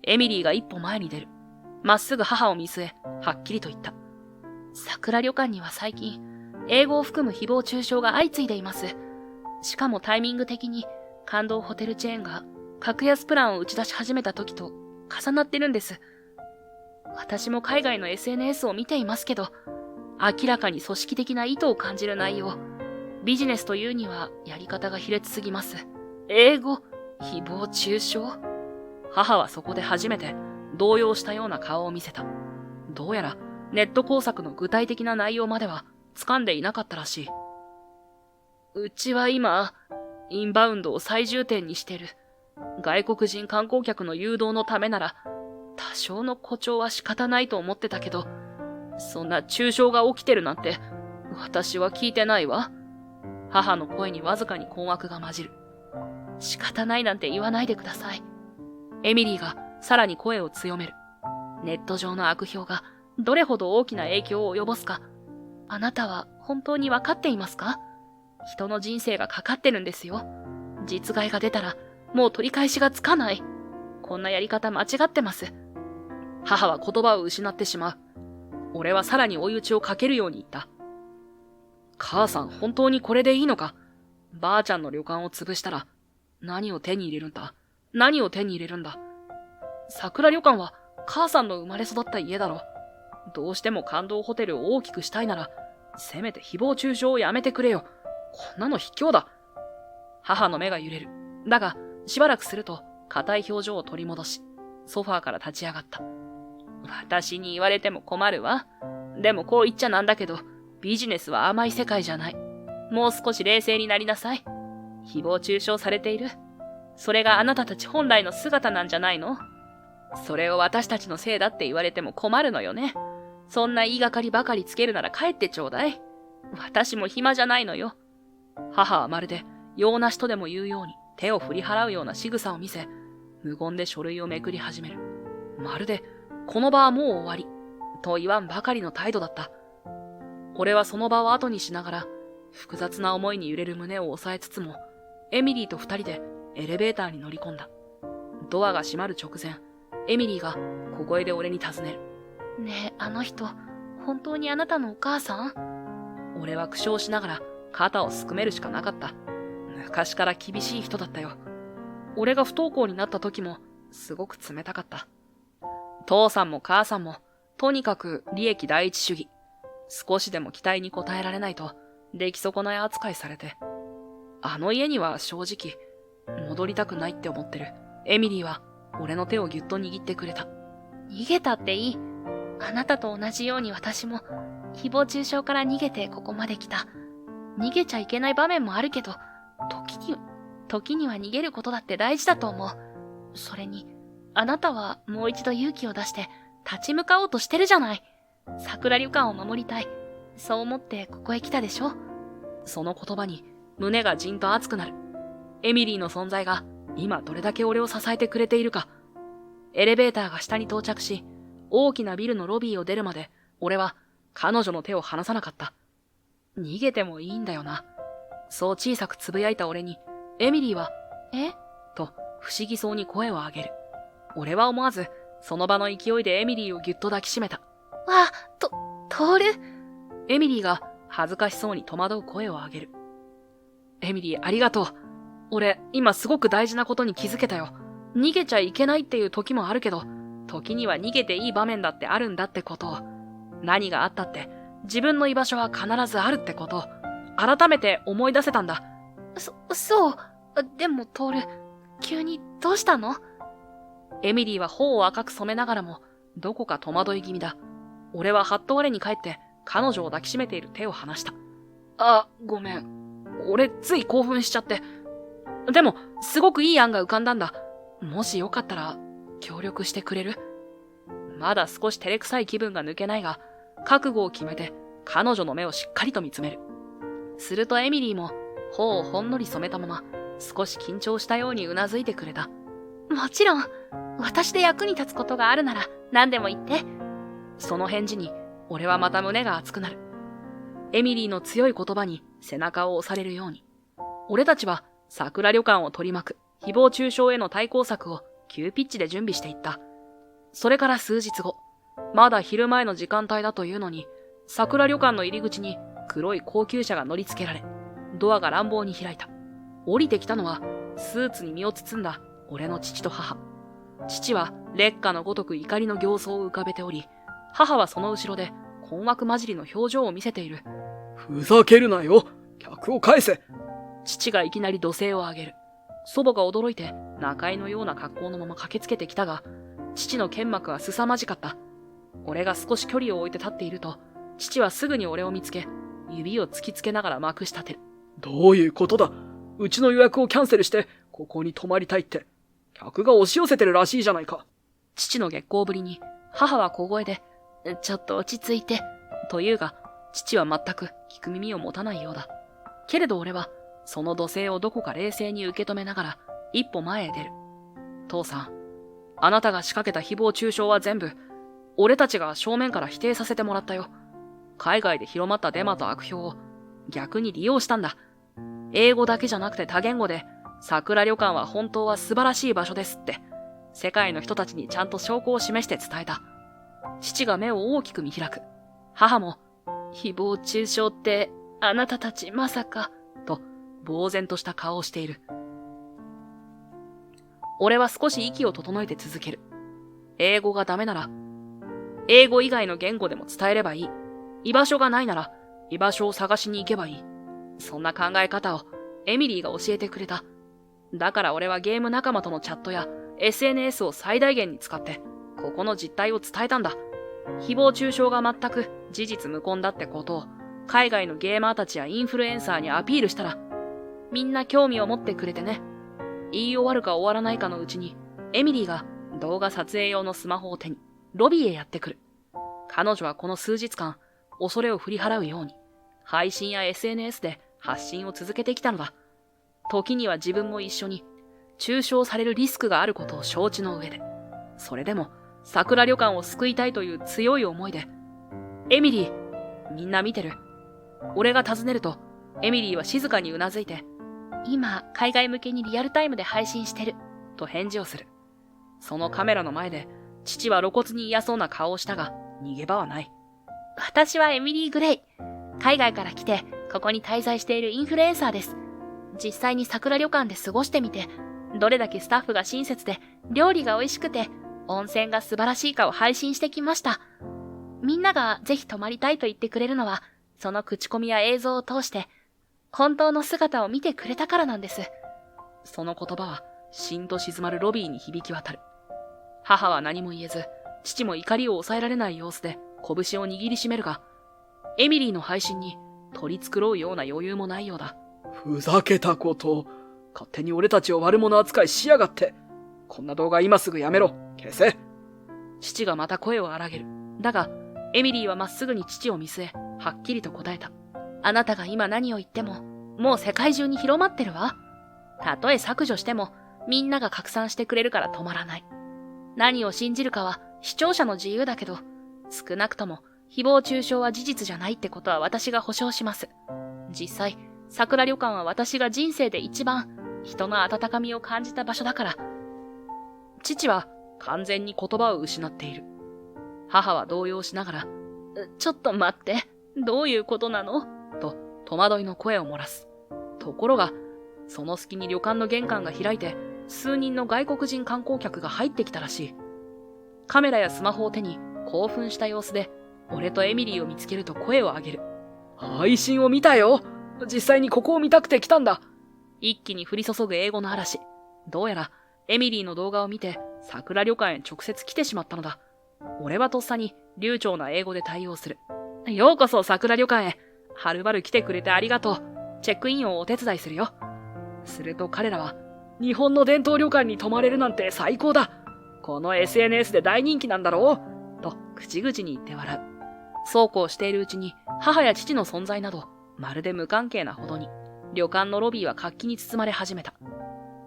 A: エミリーが一歩前に出る。まっすぐ母を見据え、はっきりと言った。桜旅館には最近、英語を含む誹謗中傷が相次いでいます。しかもタイミング的に、感動ホテルチェーンが格安プランを打ち出し始めた時と重なってるんです。私も海外の SNS を見ていますけど、明らかに組織的な意図を感じる内容。ビジネスというにはやり方が卑劣すぎます。英語、誹謗中傷？母はそこで初めて動揺したような顔を見せた。どうやらネット工作の具体的な内容までは掴んでいなかったらしい。うちは今、インバウンドを最重点にしてる。外国人観光客の誘導のためなら、多少の誇張は仕方ないと思ってたけど、そんな中傷が起きてるなんて、私は聞いてないわ。母の声にわずかに困惑が混じる。仕方ないなんて言わないでください。エミリーがさらに声を強める。ネット上の悪評がどれほど大きな影響を及ぼすか、あなたは本当にわかっていますか？人の人生がかかってるんですよ。実害が出たらもう取り返しがつかない。こんなやり方間違ってます。母は言葉を失ってしまう。俺はさらに追い打ちをかけるように言った。母さん、本当にこれでいいのか？ばあちゃんの旅館を潰したら何を手に入れるんだ？何を手に入れるんだ？桜旅館は母さんの生まれ育った家だろ。どうしても感動ホテルを大きくしたいなら、せめて誹謗中傷をやめてくれよ。こんなの卑怯だ。母の目が揺れる。だが、しばらくすると、硬い表情を取り戻し、ソファーから立ち上がった。私に言われても困るわ。でもこう言っちゃなんだけど、ビジネスは甘い世界じゃない。もう少し冷静になりなさい。誹謗中傷されている。それがあなたたち本来の姿なんじゃないの？それを私たちのせいだって言われても困るのよね。そんな言いがかりばかりつけるなら帰ってちょうだい。私も暇じゃないのよ。母はまるで用なしとでも言うように手を振り払うような仕草を見せ、無言で書類をめくり始める。まるで、この場はもう終わり、と言わんばかりの態度だった。俺はその場を後にしながら、複雑な思いに揺れる胸を抑えつつも、エミリーと二人でエレベーターに乗り込んだ。ドアが閉まる直前、エミリーが小声で俺に尋ねる。ねえ、あの人、本当にあなたのお母さん？俺は苦笑しながら肩をすくめるしかなかった。昔から厳しい人だったよ。俺が不登校になった時もすごく冷たかった。父さんも母さんもとにかく利益第一主義。少しでも期待に応えられないと出来損ない扱いされて。あの家には正直、戻りたくないって思ってる。エミリーは、俺の手をぎゅっと握ってくれた。
C: 逃げたっていい。あなたと同じように私も、誹謗中傷から逃げてここまで来た。逃げちゃいけない場面もあるけど、時には逃げることだって大事だと思う。それに、あなたはもう一度勇気を出して立ち向かおうとしてるじゃない。桜旅館を守りたい。そう思ってここへ来たでしょ。
A: その言葉に胸がじんと熱くなる。エミリーの存在が今どれだけ俺を支えてくれているか。エレベーターが下に到着し、大きなビルのロビーを出るまで俺は彼女の手を離さなかった。逃げてもいいんだよな。そう小さくつぶやいた俺に、エミリーは、
C: え？
A: と不思議そうに声を上げる。俺は思わず、その場の勢いでエミリーをぎゅっと抱きしめた。
C: わ、トール。
A: エミリーが恥ずかしそうに戸惑う声を上げる。エミリーありがとう。俺、今すごく大事なことに気づけたよ。逃げちゃいけないっていう時もあるけど、時には逃げていい場面だってあるんだってことを。何があったって、自分の居場所は必ずあるってことを、改めて思い出せたんだ。
C: そう。でもトール、急にどうしたの？
A: エミリーは頬を赤く染めながらも、どこか戸惑い気味だ。俺はハッと我に帰って、彼女を抱きしめている手を離した。あ、ごめん。俺、つい興奮しちゃって。でも、すごくいい案が浮かんだんだ。もしよかったら、協力してくれる？まだ少し照れくさい気分が抜けないが、覚悟を決めて、彼女の目をしっかりと見つめる。するとエミリーも、頬をほんのり染めたまま、少し緊張したようにうなずいてくれた。
C: もちろん、私で役に立つことがあるなら何でも言って。
A: その返事に、俺はまた胸が熱くなる。エミリーの強い言葉に背中を押されるように。俺たちは桜旅館を取り巻く誹謗中傷への対抗策を急ピッチで準備していった。それから数日後、まだ昼前の時間帯だというのに、桜旅館の入り口に黒い高級車が乗り付けられ、ドアが乱暴に開いた。降りてきたのは、スーツに身を包んだ俺の父と母。父は烈火のごとく怒りの形相を浮かべており、母はその後ろで困惑混じりの表情を見せている。
B: ふざけるなよ。客を返せ。
A: 父がいきなり怒声を上げる。祖母が驚いて中居のような格好のまま駆けつけてきたが、父の剣幕は凄まじかった。俺が少し距離を置いて立っていると、父はすぐに俺を見つけ、指を突きつけながらまくし立てる。
B: どういうことだ？うちの予約をキャンセルして、ここに泊まりたいって。客が押し寄せてるらしいじゃないか。
A: 父の激高ぶりに、母は小声で、ちょっと落ち着いて、と言うが、父は全く聞く耳を持たないようだ。けれど俺は、その怒声をどこか冷静に受け止めながら、一歩前へ出る。父さん、あなたが仕掛けた誹謗中傷は全部、俺たちが正面から否定させてもらったよ。海外で広まったデマと悪評を、逆に利用したんだ。英語だけじゃなくて多言語で、桜旅館は本当は素晴らしい場所ですって、世界の人たちにちゃんと証拠を示して伝えた。父が目を大きく見開く。母も、誹謗中傷って、あなたたちまさか、と、呆然とした顔をしている。俺は少し息を整えて続ける。英語がダメなら、英語以外の言語でも伝えればいい。居場所がないなら、居場所を探しに行けばいい。そんな考え方をエミリーが教えてくれた。だから俺はゲーム仲間とのチャットや SNS を最大限に使って、ここの実態を伝えたんだ。誹謗中傷が全く事実無根だってことを、海外のゲーマーたちやインフルエンサーにアピールしたら、みんな興味を持ってくれてね。言い終わるか終わらないかのうちに、エミリーが動画撮影用のスマホを手に、ロビーへやってくる。彼女はこの数日間、恐れを振り払うように、配信や SNS で発信を続けてきたのだ。時には自分も一緒に、中傷されるリスクがあることを承知の上で、それでも、桜旅館を救いたいという強い思いで、エミリー、みんな見てる。俺が尋ねると、エミリーは静かにうなずいて、
C: 今、海外向けにリアルタイムで配信してる。
A: と返事をする。そのカメラの前で、父は露骨に嫌そうな顔をしたが、逃げ場はない。
C: 私はエミリー・グレイ。海外から来て、ここに滞在しているインフルエンサーです。実際に桜旅館で過ごしてみて、どれだけスタッフが親切で、料理が美味しくて、温泉が素晴らしいかを配信してきました。みんながぜひ泊まりたいと言ってくれるのは、その口コミや映像を通して、本当の姿を見てくれたからなんです。
A: その言葉は、しんと静まるロビーに響き渡る。母は何も言えず、父も怒りを抑えられない様子で拳を握りしめるが、エミリーの配信に取り繕うような余裕もないようだ。
B: ふざけたことを。勝手に俺たちを悪者扱いしやがって。こんな動画今すぐやめろ。消せ。
A: 父がまた声を荒げる。だが、エミリーはまっすぐに父を見据え、はっきりと答えた。
C: あなたが今何を言っても、もう世界中に広まってるわ。たとえ削除しても、みんなが拡散してくれるから止まらない。何を信じるかは視聴者の自由だけど、少なくとも誹謗中傷は事実じゃないってことは私が保証します。実際、桜旅館は私が人生で一番人の温かみを感じた場所だから。
A: 父は完全に言葉を失っている。母は動揺しながら、
C: ちょっと待って、どういうことなの？
A: と戸惑いの声を漏らす。ところが、その隙に旅館の玄関が開いて、数人の外国人観光客が入ってきたらしい。カメラやスマホを手に興奮した様子で、俺とエミリーを見つけると声を上げる。
B: 配信を見たよ。実際にここを見たくて来たんだ。
A: 一気に降り注ぐ英語の嵐。どうやら、エミリーの動画を見て、桜旅館へ直接来てしまったのだ。俺はとっさに流暢な英語で対応する。ようこそ桜旅館へ。はるばる来てくれてありがとう。チェックインをお手伝いするよ。すると彼らは、
B: 日本の伝統旅館に泊まれるなんて最高だ。この SNS で大人気なんだろう
A: と口々に言って笑う。そうこうしているうちに母や父の存在などまるで無関係なほどに旅館のロビーは活気に包まれ始めた。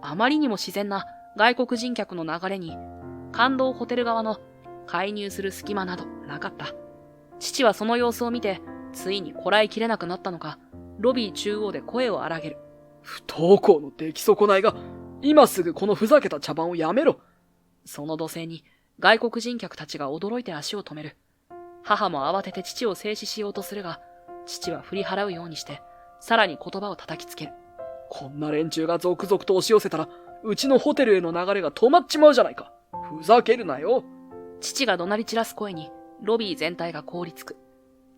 A: あまりにも自然な外国人客の流れに感動ホテル側の介入する隙間などなかった。父はその様子を見てついにこらえきれなくなったのかロビー中央で声を荒げる。
B: 不登校の出来損ないが今すぐこのふざけた茶番をやめろ。
A: その土星に外国人客たちが驚いて足を止める。母も慌てて父を制止しようとするが、父は振り払うようにして、さらに言葉を叩きつける。
B: こんな連中が続々と押し寄せたら、うちのホテルへの流れが止まっちまうじゃないか。ふざけるなよ。
A: 父が怒鳴り散らす声に、ロビー全体が凍りつく。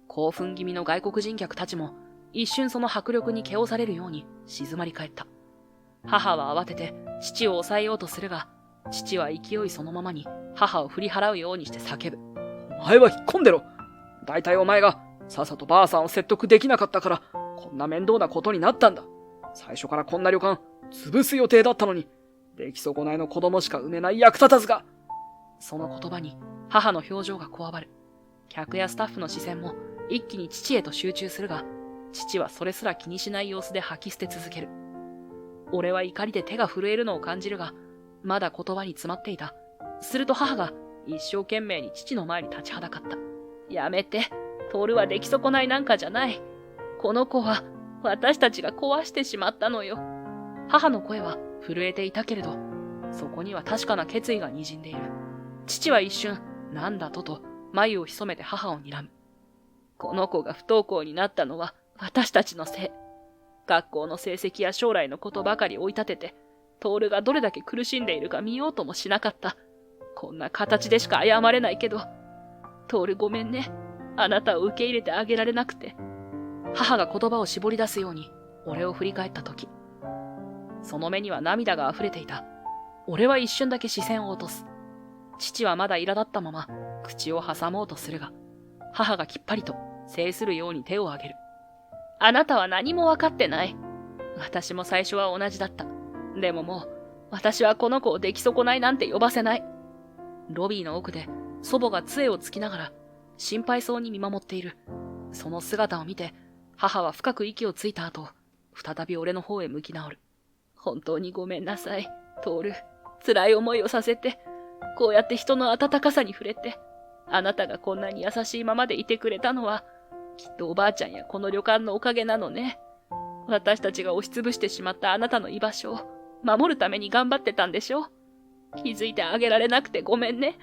A: 興奮気味の外国人客たちも、一瞬その迫力に気をされるように静まり返った。母は慌てて父を抑えようとするが、父は勢いそのままに母を振り払うようにして叫ぶ。
B: お前は引っ込んでろ。だいたいお前がさっさとばあさんを説得できなかったから、こんな面倒なことになったんだ。最初からこんな旅館、潰す予定だったのに、出来損ないの子供しか産めない役立たずが。
A: その言葉に母の表情がこわばる。客やスタッフの視線も一気に父へと集中するが、父はそれすら気にしない様子で吐き捨て続ける。俺は怒りで手が震えるのを感じるが、まだ言葉に詰まっていた。すると母が一生懸命に父の前に立ちはだかった。やめて、トールは出来損ないなんかじゃない。この子は私たちが壊してしまったのよ。母の声は震えていたけれど、そこには確かな決意が滲んでいる。父は一瞬、なんだと眉を潜めて母を睨む。この子が不登校になったのは私たちのせい。学校の成績や将来のことばかり追い立てて、トールがどれだけ苦しんでいるか見ようともしなかった。こんな形でしか謝れないけど、トールごめんね。あなたを受け入れてあげられなくて。母が言葉を絞り出すように、俺を振り返ったとき、その目には涙が溢れていた。俺は一瞬だけ視線を落とす。父はまだ苛立ったまま、口を挟もうとするが、母がきっぱりと制するように手を挙げる。あなたは何も分かってない。私も最初は同じだった。でももう、私はこの子を出来損ないなんて呼ばせない。ロビーの奥で祖母が杖をつきながら心配そうに見守っている。その姿を見て母は深く息をついた後、再び俺の方へ向き直る。本当にごめんなさい、トール。辛い思いをさせて、こうやって人の温かさに触れて、あなたがこんなに優しいままでいてくれたのは、きっとおばあちゃんやこの旅館のおかげなのね。私たちが押しつぶしてしまったあなたの居場所を守るために頑張ってたんでしょ。気づいてあげられなくてごめんね。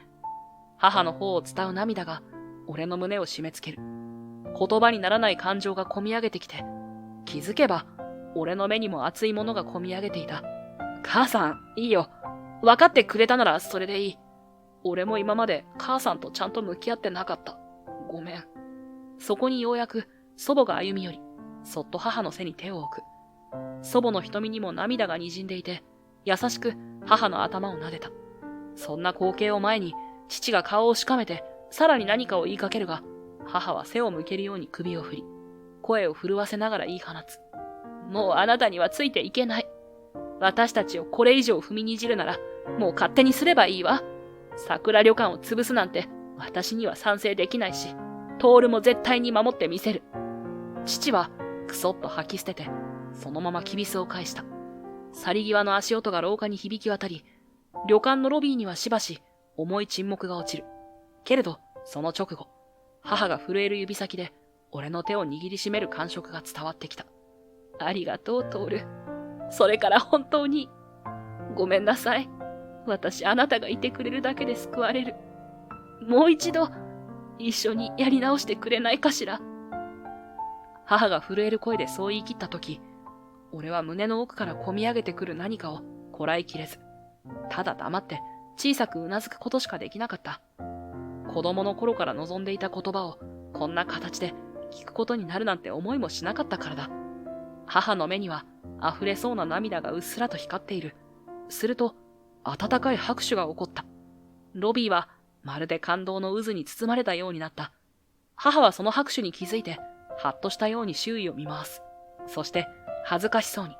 A: 母の方を伝う涙が俺の胸を締め付ける。言葉にならない感情がこみ上げてきて、気づけば俺の目にも熱いものがこみ上げていた。母さん、いいよ。分かってくれたならそれでいい。俺も今まで母さんとちゃんと向き合ってなかった。ごめん。そこにようやく祖母が歩み寄り、そっと母の背に手を置く。祖母の瞳にも涙が滲んでいて、優しく母の頭を撫でた。そんな光景を前に、父が顔をしかめて、さらに何かを言いかけるが、母は背を向けるように首を振り、声を震わせながら言い放つ。もうあなたにはついていけない。私たちをこれ以上踏みにじるなら、もう勝手にすればいいわ。桜旅館を潰すなんて、私には賛成できないし、徹も絶対に守ってみせる。父は、くそっと吐き捨てて、そのままきびすを返した。去り際の足音が廊下に響き渡り、旅館のロビーにはしばし、重い沈黙が落ちる。けれど、その直後、母が震える指先で、俺の手を握りしめる感触が伝わってきた。ありがとう、徹。それから本当に、ごめんなさい。私、あなたがいてくれるだけで救われる。もう一度、一緒にやり直してくれないかしら。母が震える声でそう言い切ったとき、俺は胸の奥からこみ上げてくる何かをこらえきれず、ただ黙って小さくうなずくことしかできなかった。子供の頃から望んでいた言葉をこんな形で聞くことになるなんて思いもしなかったからだ。母の目には溢れそうな涙がうっすらと光っている。すると、温かい拍手が起こった。ロビーはまるで感動の渦に包まれたようになった。母はその拍手に気づいて、はっとしたように周囲を見回す。そして、恥ずかしそうに。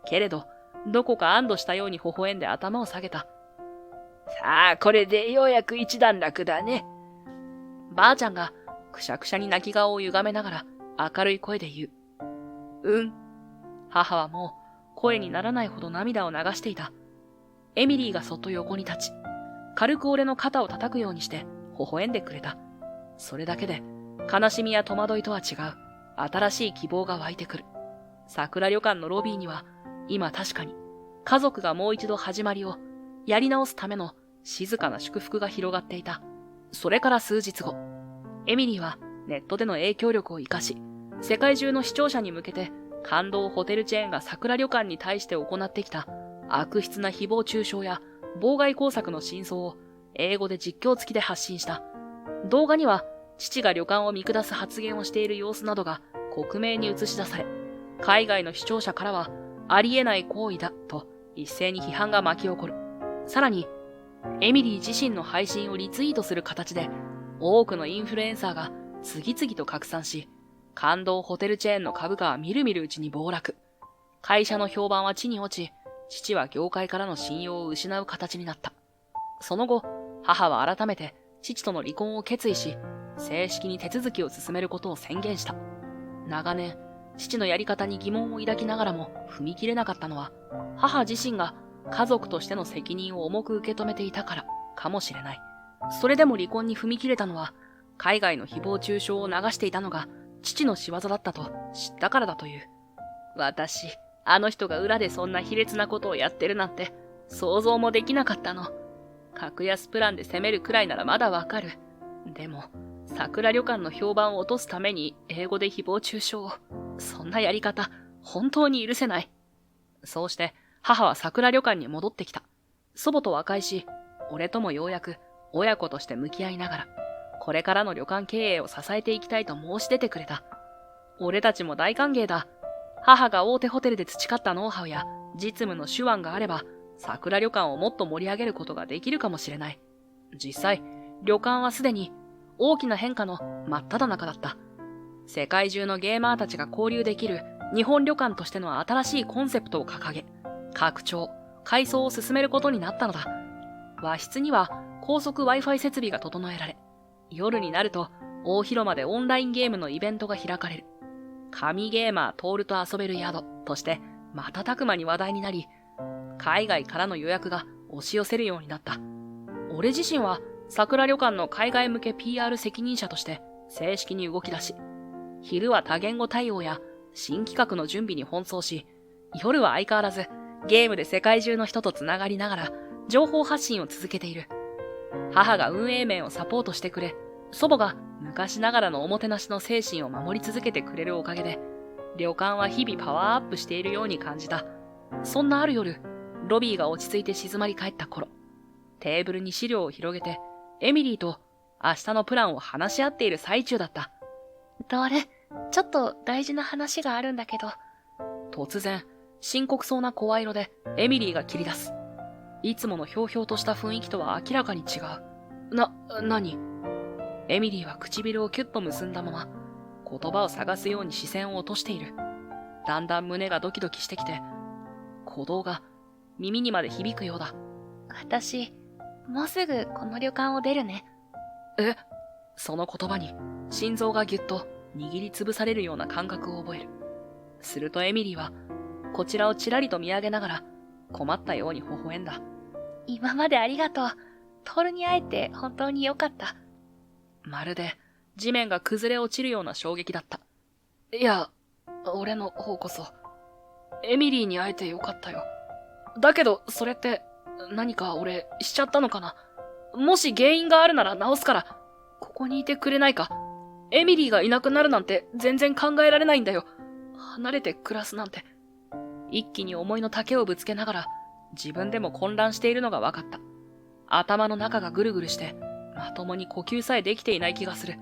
A: けれど、どこか安堵したように微笑んで頭を下げた。さあ、これでようやく一段落だね。ばあちゃんが、くしゃくしゃに泣き顔を歪めながら、明るい声で言う。うん。母はもう、声にならないほど涙を流していた。エミリーがそっと横に立ち、軽く俺の肩を叩くようにして、微笑んでくれた。それだけで、悲しみや戸惑いとは違う、新しい希望が湧いてくる。桜旅館のロビーには、今確かに、家族がもう一度始まりを、やり直すための静かな祝福が広がっていた。それから数日後、エミリーはネットでの影響力を活かし、世界中の視聴者に向けて、感動ホテルチェーンが桜旅館に対して行ってきた悪質な誹謗中傷や妨害工作の真相を英語で実況付きで発信した。動画には、父が旅館を見下す発言をしている様子などが克明に映し出され、海外の視聴者からはありえない行為だと一斉に批判が巻き起こる。さらに、エミリー自身の配信をリツイートする形で多くのインフルエンサーが次々と拡散し、感動ホテルチェーンの株価はみるみるうちに暴落。会社の評判は地に落ち、父は業界からの信用を失う形になった。その後、母は改めて父との離婚を決意し、正式に手続きを進めることを宣言した。長年、父のやり方に疑問を抱きながらも踏み切れなかったのは、母自身が家族としての責任を重く受け止めていたからかもしれない。それでも離婚に踏み切れたのは、海外の誹謗中傷を流していたのが父の仕業だったと知ったからだという。私、あの人が裏でそんな卑劣なことをやってるなんて想像もできなかったの。格安プランで攻めるくらいならまだわかる。でも、桜旅館の評判を落とすために英語で誹謗中傷を。そんなやり方、本当に許せない。そうして、母は桜旅館に戻ってきた。祖母と和解し、俺ともようやく親子として向き合いながら、これからの旅館経営を支えていきたいと申し出てくれた。俺たちも大歓迎だ。母が大手ホテルで培ったノウハウや実務の手腕があれば、桜旅館をもっと盛り上げることができるかもしれない。実際、旅館はすでに大きな変化の真っ只中だった。世界中のゲーマーたちが交流できる日本旅館としての新しいコンセプトを掲げ、拡張、改装を進めることになったのだ。和室には高速 Wi-Fi 設備が整えられ、夜になると大広間でオンラインゲームのイベントが開かれる。神ゲーマー徹と遊べる宿として瞬く間に話題になり、海外からの予約が押し寄せるようになった。俺自身は桜旅館の海外向け PR 責任者として正式に動き出し、昼は多言語対応や新企画の準備に奔走し、夜は相変わらずゲームで世界中の人とつながりながら情報発信を続けている。母が運営面をサポートしてくれ、祖母が昔ながらのおもてなしの精神を守り続けてくれるおかげで、旅館は日々パワーアップしているように感じた。そんなある夜、ロビーが落ち着いて静まり返った頃、テーブルに資料を広げて、エミリーと明日のプランを話し合っている最中だった。
C: トール、ちょっと大事な話があるんだけど。
A: 突然、深刻そうな声色でエミリーが切り出す。いつものひょうひょうとした雰囲気とは明らかに違う。何？エミリーは唇をキュッと結んだまま、言葉を探すように視線を落としている。だんだん胸がドキドキしてきて、鼓動が耳にまで響くようだ。
C: 私、もうすぐこの旅館を出るね。
A: え？その言葉に心臓がぎゅっと握りつぶされるような感覚を覚える。するとエミリーはこちらをちらりと見上げながら困ったように微笑んだ。
C: 今までありがとう。トールに会えて本当によかった。
A: まるで地面が崩れ落ちるような衝撃だった。いや、俺の方こそ、エミリーに会えてよかったよ。だけど、それって、何か俺しちゃったのかな？もし原因があるなら直すから、ここにいてくれないか？エミリーがいなくなるなんて全然考えられないんだよ。離れて暮らすなんて。一気に思いの丈をぶつけながら、自分でも混乱しているのが分かった。頭の中がぐるぐるして、まともに呼吸さえできていない気がする。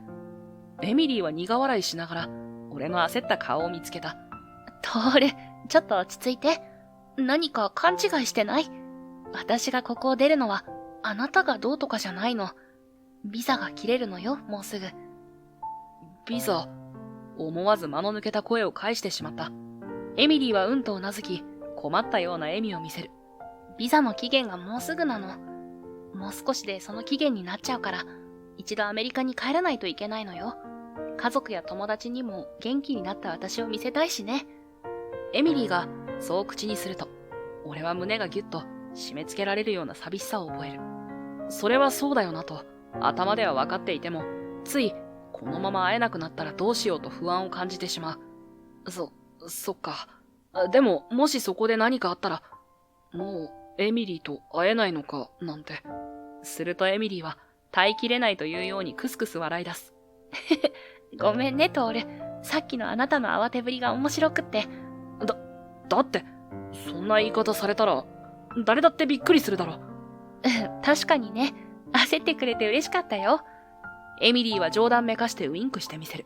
A: エミリーは苦笑いしながら、俺の焦った顔を見つけた。
C: トール、ちょっと落ち着いて。何か勘違いしてない？私がここを出るのは、あなたがどうとかじゃないの。ビザが切れるのよ、もうすぐ。
A: ビザ？思わず間の抜けた声を返してしまった。エミリーはうんとうなずき、困ったような笑みを見せる。
C: ビザの期限がもうすぐなの。もう少しでその期限になっちゃうから、一度アメリカに帰らないといけないのよ。家族や友達にも元気になった私を見せたいしね。
A: エミリーがそう口にすると、俺は胸がギュッと締め付けられるような寂しさを覚える。それはそうだよなと、頭では分かっていても、ついこのまま会えなくなったらどうしようと不安を感じてしまう。そっか。でも、もしそこで何かあったら、もうエミリーと会えないのか、なんて。するとエミリーは耐えきれないというようにクスクス笑い出す。
C: ごめんね、トール。さっきのあなたの慌てぶりが面白くって。
A: だって、そんな言い方されたら、誰だってびっくりするだろ。
C: 確かにね。焦ってくれて嬉しかったよ。
A: エミリーは冗談めかしてウインクしてみせる。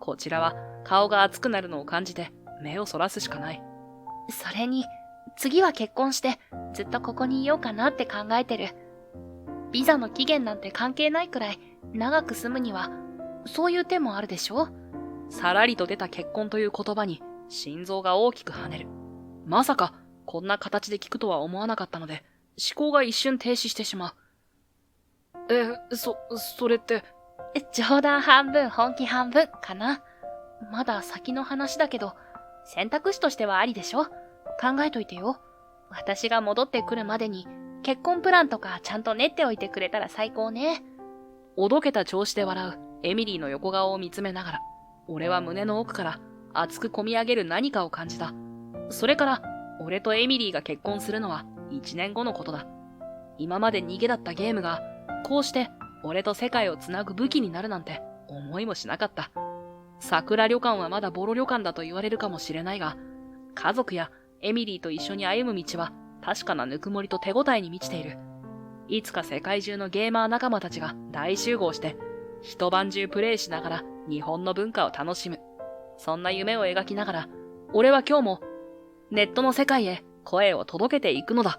A: こちらは顔が熱くなるのを感じて目をそらすしかない。
C: それに、次は結婚してずっとここにいようかなって考えてる。ビザの期限なんて関係ないくらい長く住むには、そういう手もあるでしょ？
A: さらりと出た結婚という言葉に心臓が大きく跳ねる。まさかこんな形で聞くとは思わなかったので、思考が一瞬停止してしまう。それって。
C: 冗談半分本気半分かな。まだ先の話だけど、選択肢としてはありでしょ？考えといてよ。私が戻ってくるまでに結婚プランとかちゃんと練っておいてくれたら最高ね。
A: おどけた調子で笑うエミリーの横顔を見つめながら、俺は胸の奥から熱く込み上げる何かを感じた。それから俺とエミリーが結婚するのは1年後のことだ。今まで逃げだったゲームがこうして俺と世界をつなぐ武器になるなんて思いもしなかった。桜旅館はまだボロ旅館だと言われるかもしれないが、家族やエミリーと一緒に歩む道は確かなぬくもりと手応えに満ちている。いつか世界中のゲーマー仲間たちが大集合して一晩中プレイしながら日本の文化を楽しむ。そんな夢を描きながら、俺は今日もネットの世界へ声を届けていくのだ。